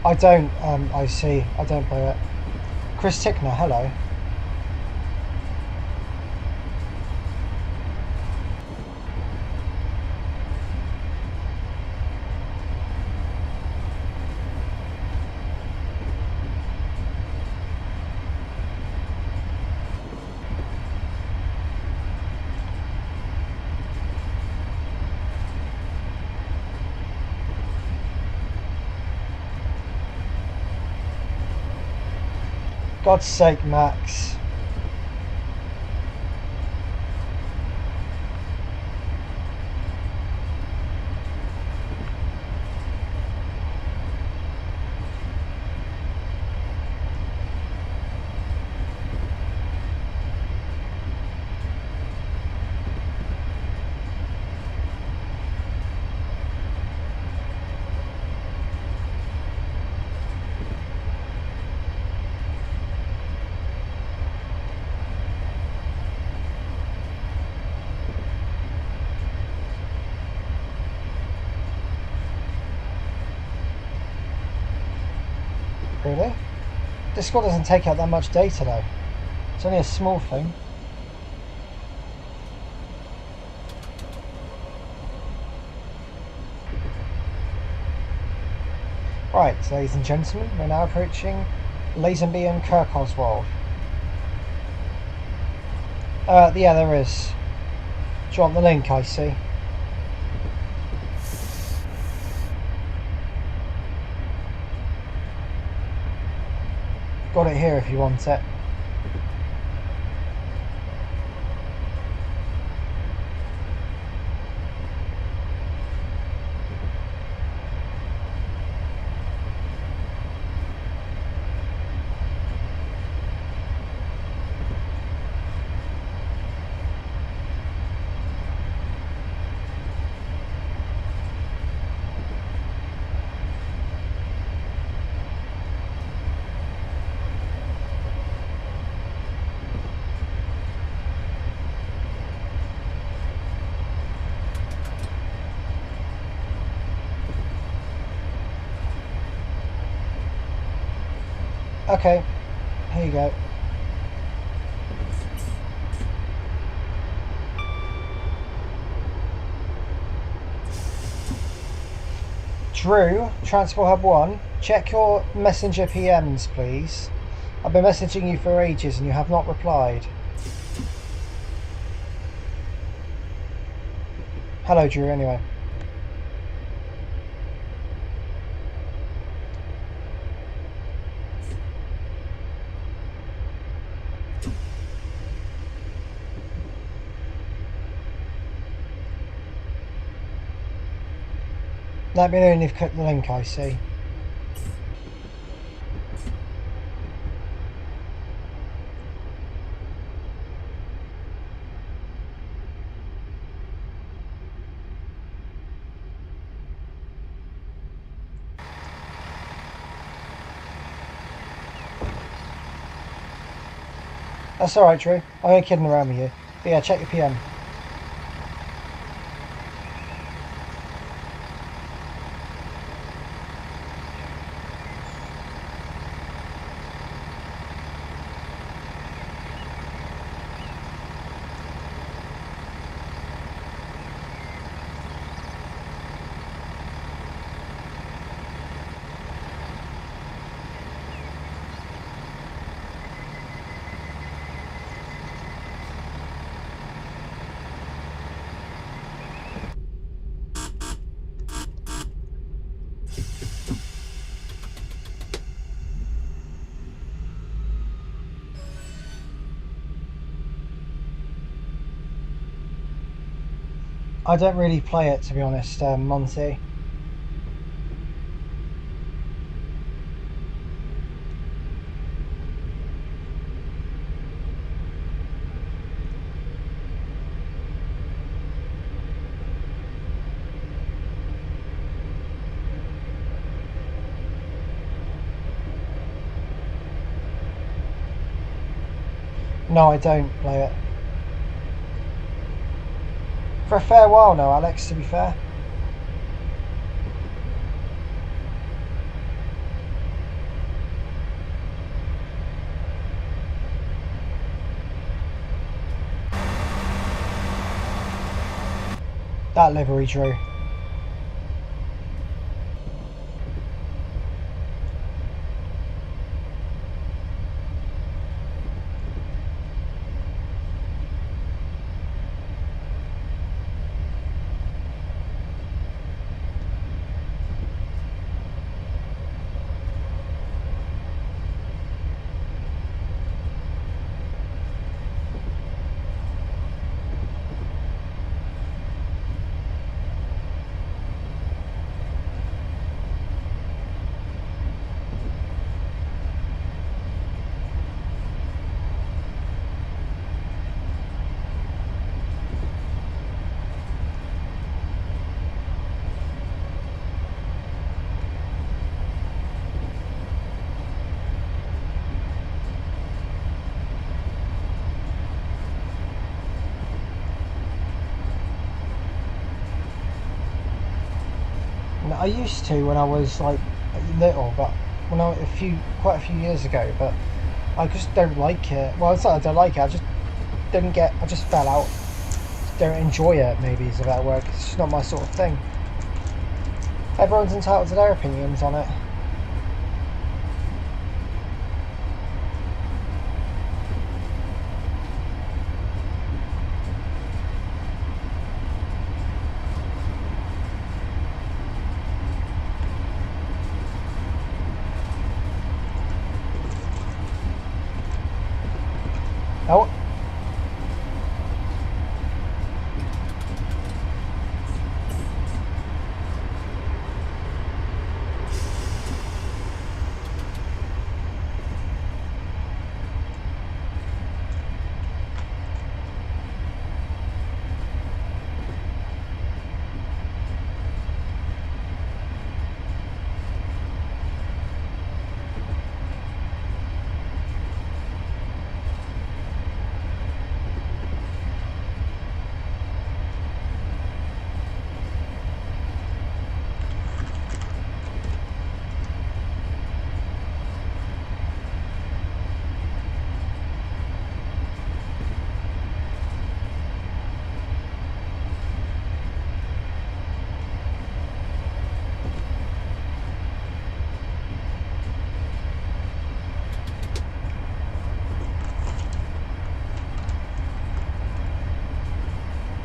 A: I don't, I see, I don't play it. Chris Tickner, hello. God's sake, Max. Really? Discord doesn't take out that much data though. It's only a small thing. Right, ladies and gentlemen, we're now approaching Lazonby and Kirkoswald. Yeah, there is. Do you want the link, I see? Got it here if you want it. Okay, here you go. Drew, Transport Hub 1, check your messenger PMs please. I've been messaging you for ages and you have not replied. Hello Drew, anyway. Let me know when you've clicked the link, I see. That's alright, Drew. I'm only kidding around with you. But yeah, check your PM. I don't really play it, to be honest, Monty. No, I don't play it. For a fair while now, Alex, to be fair. That livery, Drew. I used to when I was like little, but when I quite a few years ago. But I just don't like it. Well, it's not I don't like it. I just fell out. Don't enjoy it. Maybe is a better word. It's just not my sort of thing. Everyone's entitled to their opinions on it.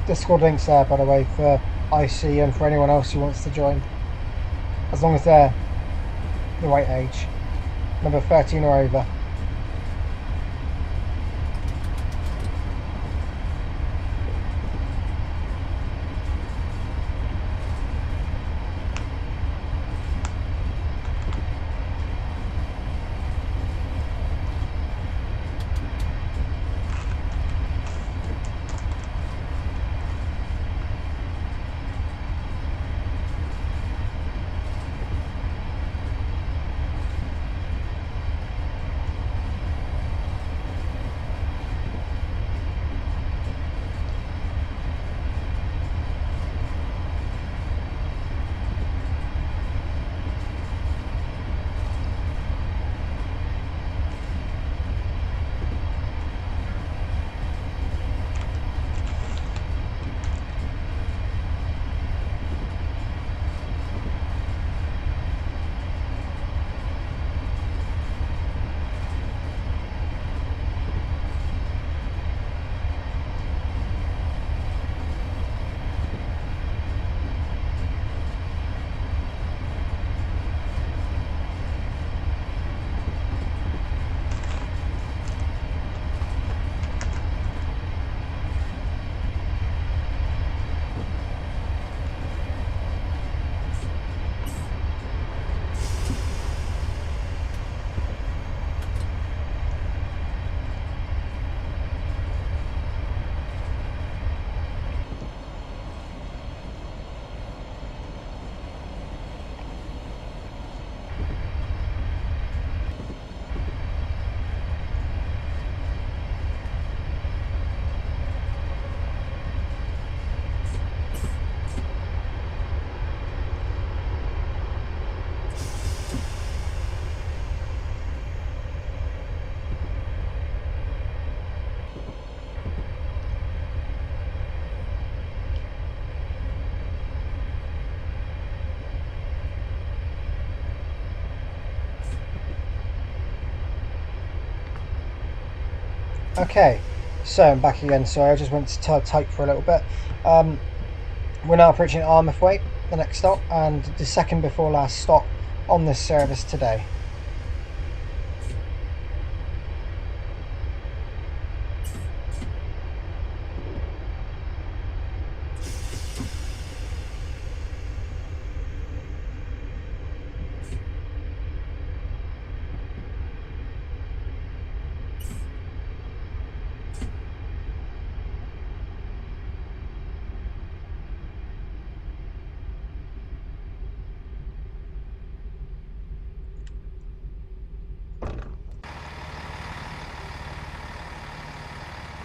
A: Discord link's there, by the way, for IC and for anyone else who wants to join. As long as they're the right age. Number 13 or over. Okay, so I'm back again. Sorry, I just went to type for a little bit. We're now approaching Armathwaite, the next stop, and the second before last stop on this service today.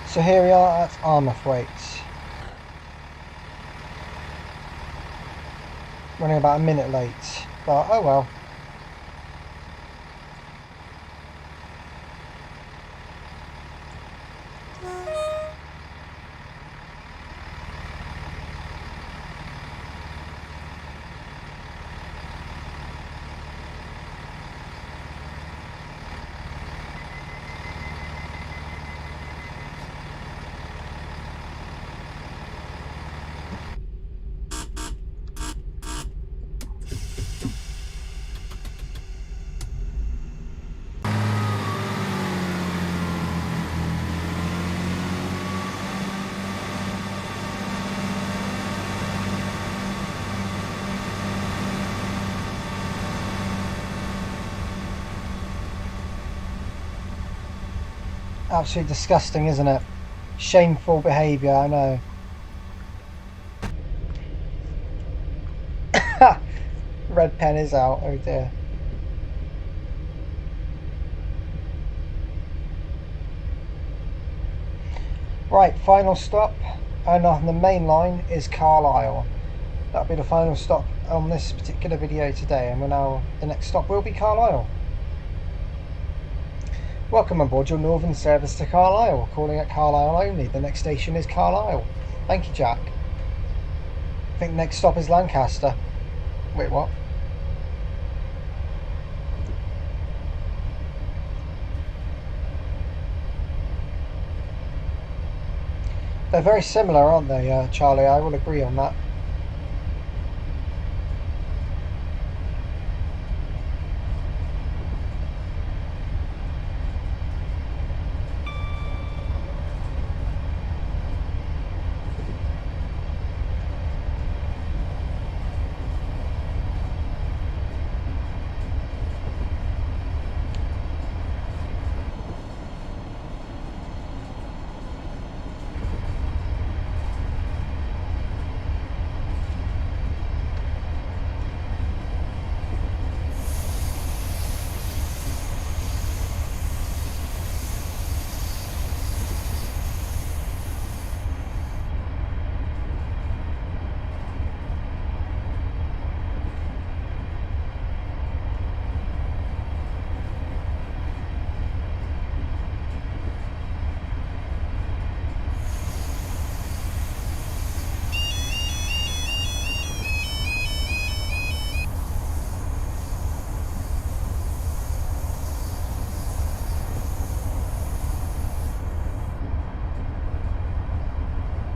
A: So here we are at Armathwaite. Running about a minute late, but oh well. Absolutely disgusting, isn't it? Shameful behaviour, I know. Red pen is out, oh dear. Right, final stop, and on the main line is Carlisle. That'll be the final stop on this particular video today, and the next stop will be Carlisle. Welcome aboard your northern service to Carlisle, calling at Carlisle only. The next station is Carlisle. Thank you, Jack. I think next stop is Lancaster. Wait, what? They're very similar, aren't they, Charlie? I will agree on that.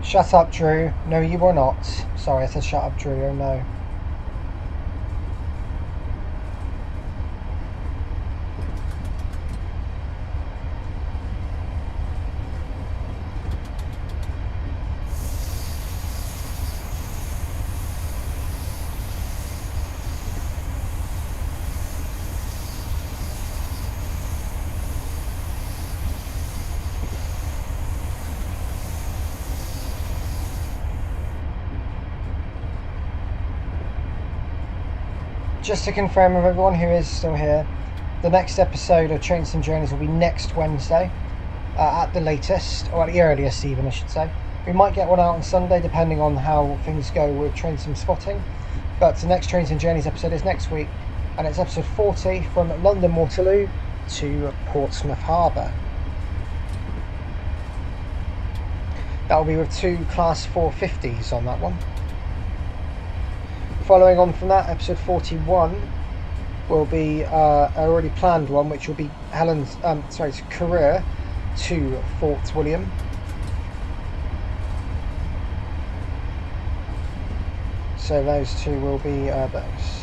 A: Shut up, Drew. No, you were not. Sorry, I said shut up, Drew. Oh no. Just to confirm with everyone who is still here, the next episode of Trains and Journeys will be next Wednesday, at the latest, or at the earliest even, I should say. We might get one out on Sunday depending on how things go with Trains and Spotting, but the next Trains and Journeys episode is next week, and it's episode 40 from London Waterloo to Portsmouth Harbour. That will be with 2 Class 450s on that one. Following on from that, episode 41 will be an already planned one, which will be Career to Fort William. So those two will be those.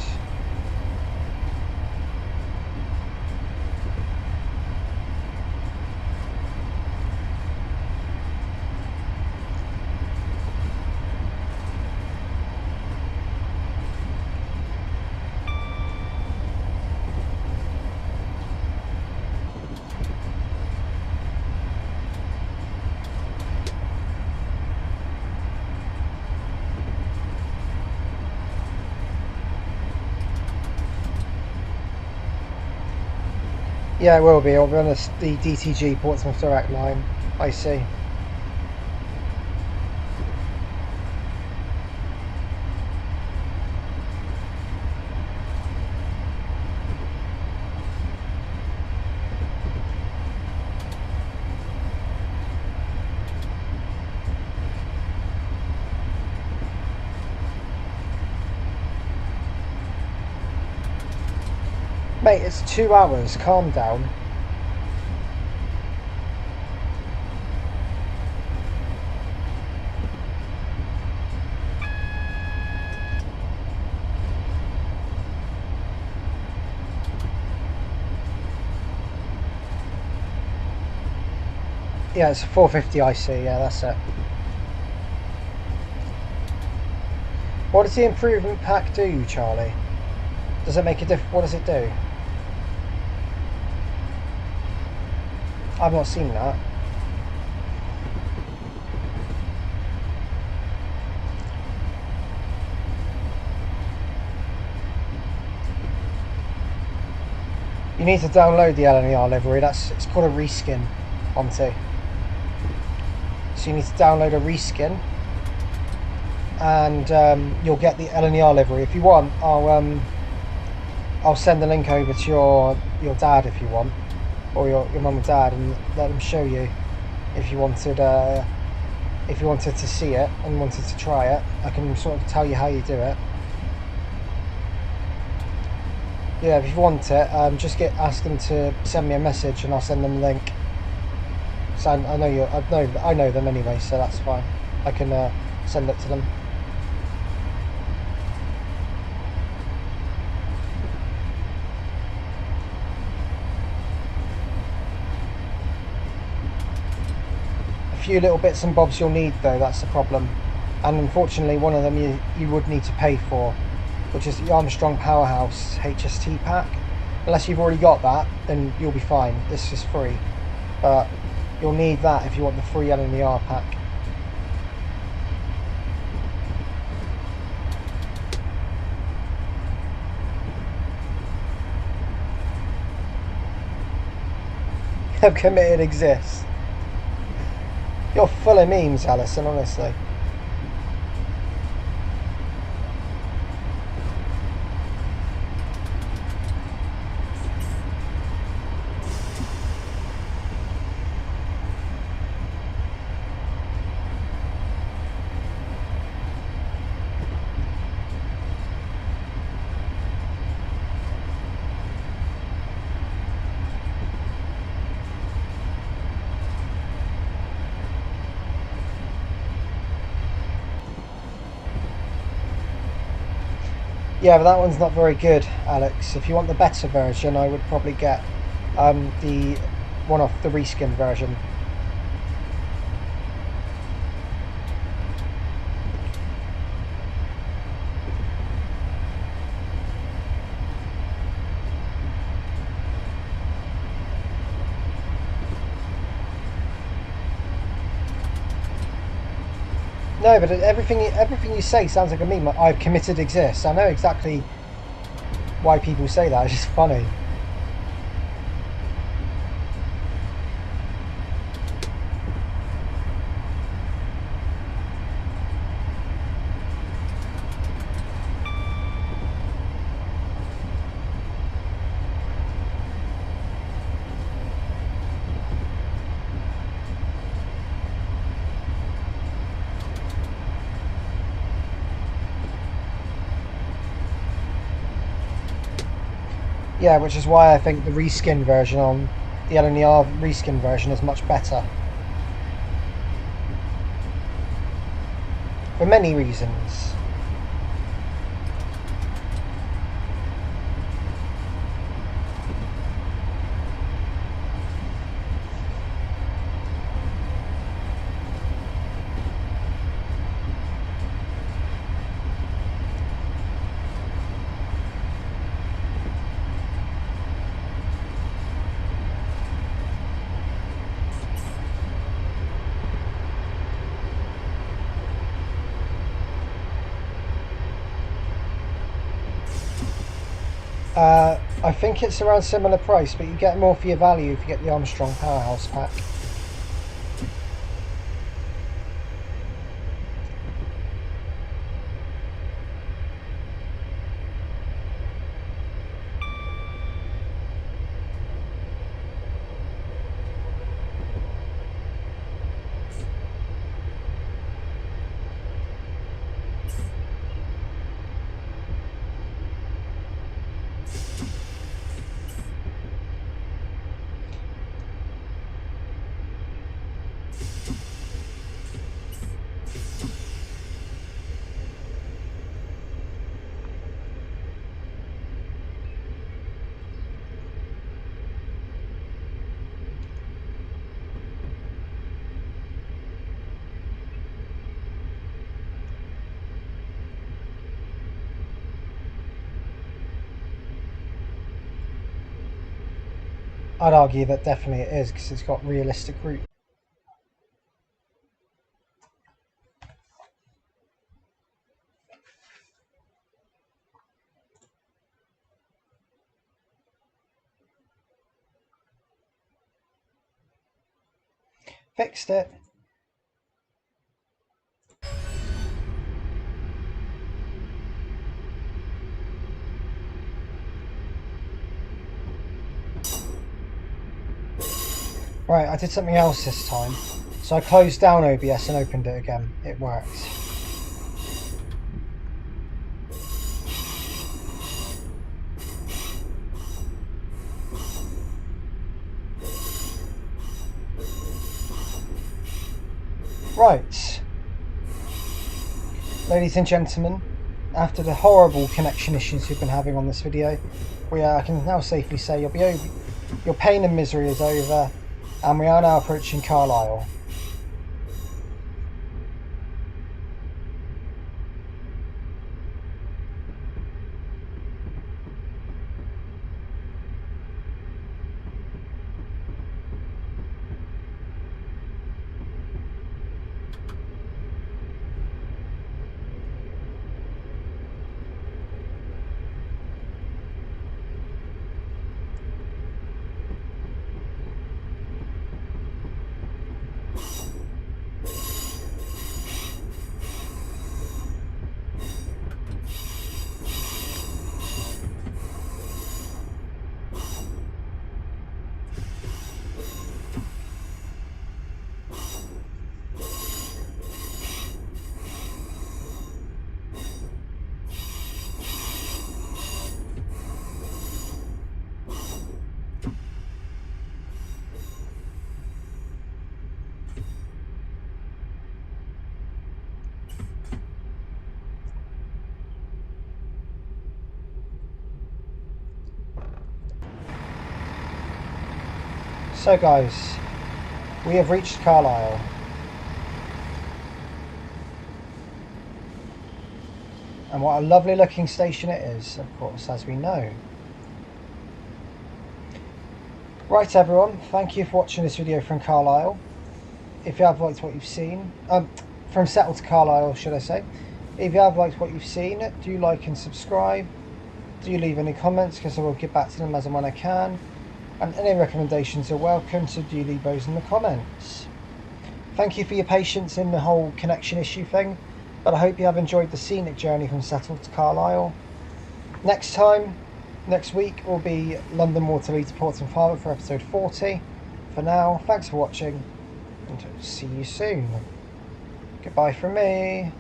A: Yeah, it will be. It'll be on the DTG Portsmouth Direct line. I see. Mate, it's 2 hours, calm down. Yeah, it's 450 IC, yeah, that's it. What does the improvement pack do, Charlie? Does it make a difference? What does it do? I've not seen that. You need to download the LNER livery. It's called a reskin onto. So you need to download a reskin, and you'll get the LNER livery. If you want, I'll send the link over to your dad if you want, or your mum and dad, and let them show you if you wanted to see it and wanted to try it. I can sort of tell you how you do it. Yeah, if you want it, just ask them to send me a message and I'll send them the link. So I know them anyway, so that's fine. I can send it to them. A few little bits and bobs you'll need though, that's the problem. And unfortunately one of them you would need to pay for, which is the Armstrong Powerhouse HST pack. Unless you've already got that, then you'll be fine. This is free. But you'll need that if you want the free LNER pack. Have committed exists. You're full of memes, Alison, honestly. Yeah, but that one's not very good, Alex. If you want the better version, I would probably get the one off the reskin version. No, but everything you say sounds like a meme. I've committed exists. I know exactly why people say that. It's just funny. Yeah, which is why I think the reskin version on the LNER reskin version is much better. For many reasons. I think it's around similar price, but you get more for your value if you get the Armstrong Powerhouse pack. I'd argue that definitely it is, because it's got realistic route. Fixed it. Right, I did something else this time. So I closed down OBS and opened it again. It worked. Right, ladies and gentlemen, after the horrible connection issues we've been having on this video, I can now safely say your pain and misery is over, and we are now approaching Carlisle. So guys, we have reached Carlisle. And what a lovely looking station it is, of course, as we know. Right everyone, thank you for watching this video from Carlisle. If you have liked what you've seen, from Settle to Carlisle should I say. If you have liked what you've seen, do like and subscribe. Do leave any comments, because I will get back to them as and when I can. And any recommendations are welcome, so do leave those in the comments. Thank you for your patience in the whole connection issue thing, but I hope you have enjoyed the scenic journey from Settle to Carlisle. Next week will be London Waterloo to Portsmouth Harbour for episode 40. For now, thanks for watching, and see you soon. Goodbye from me.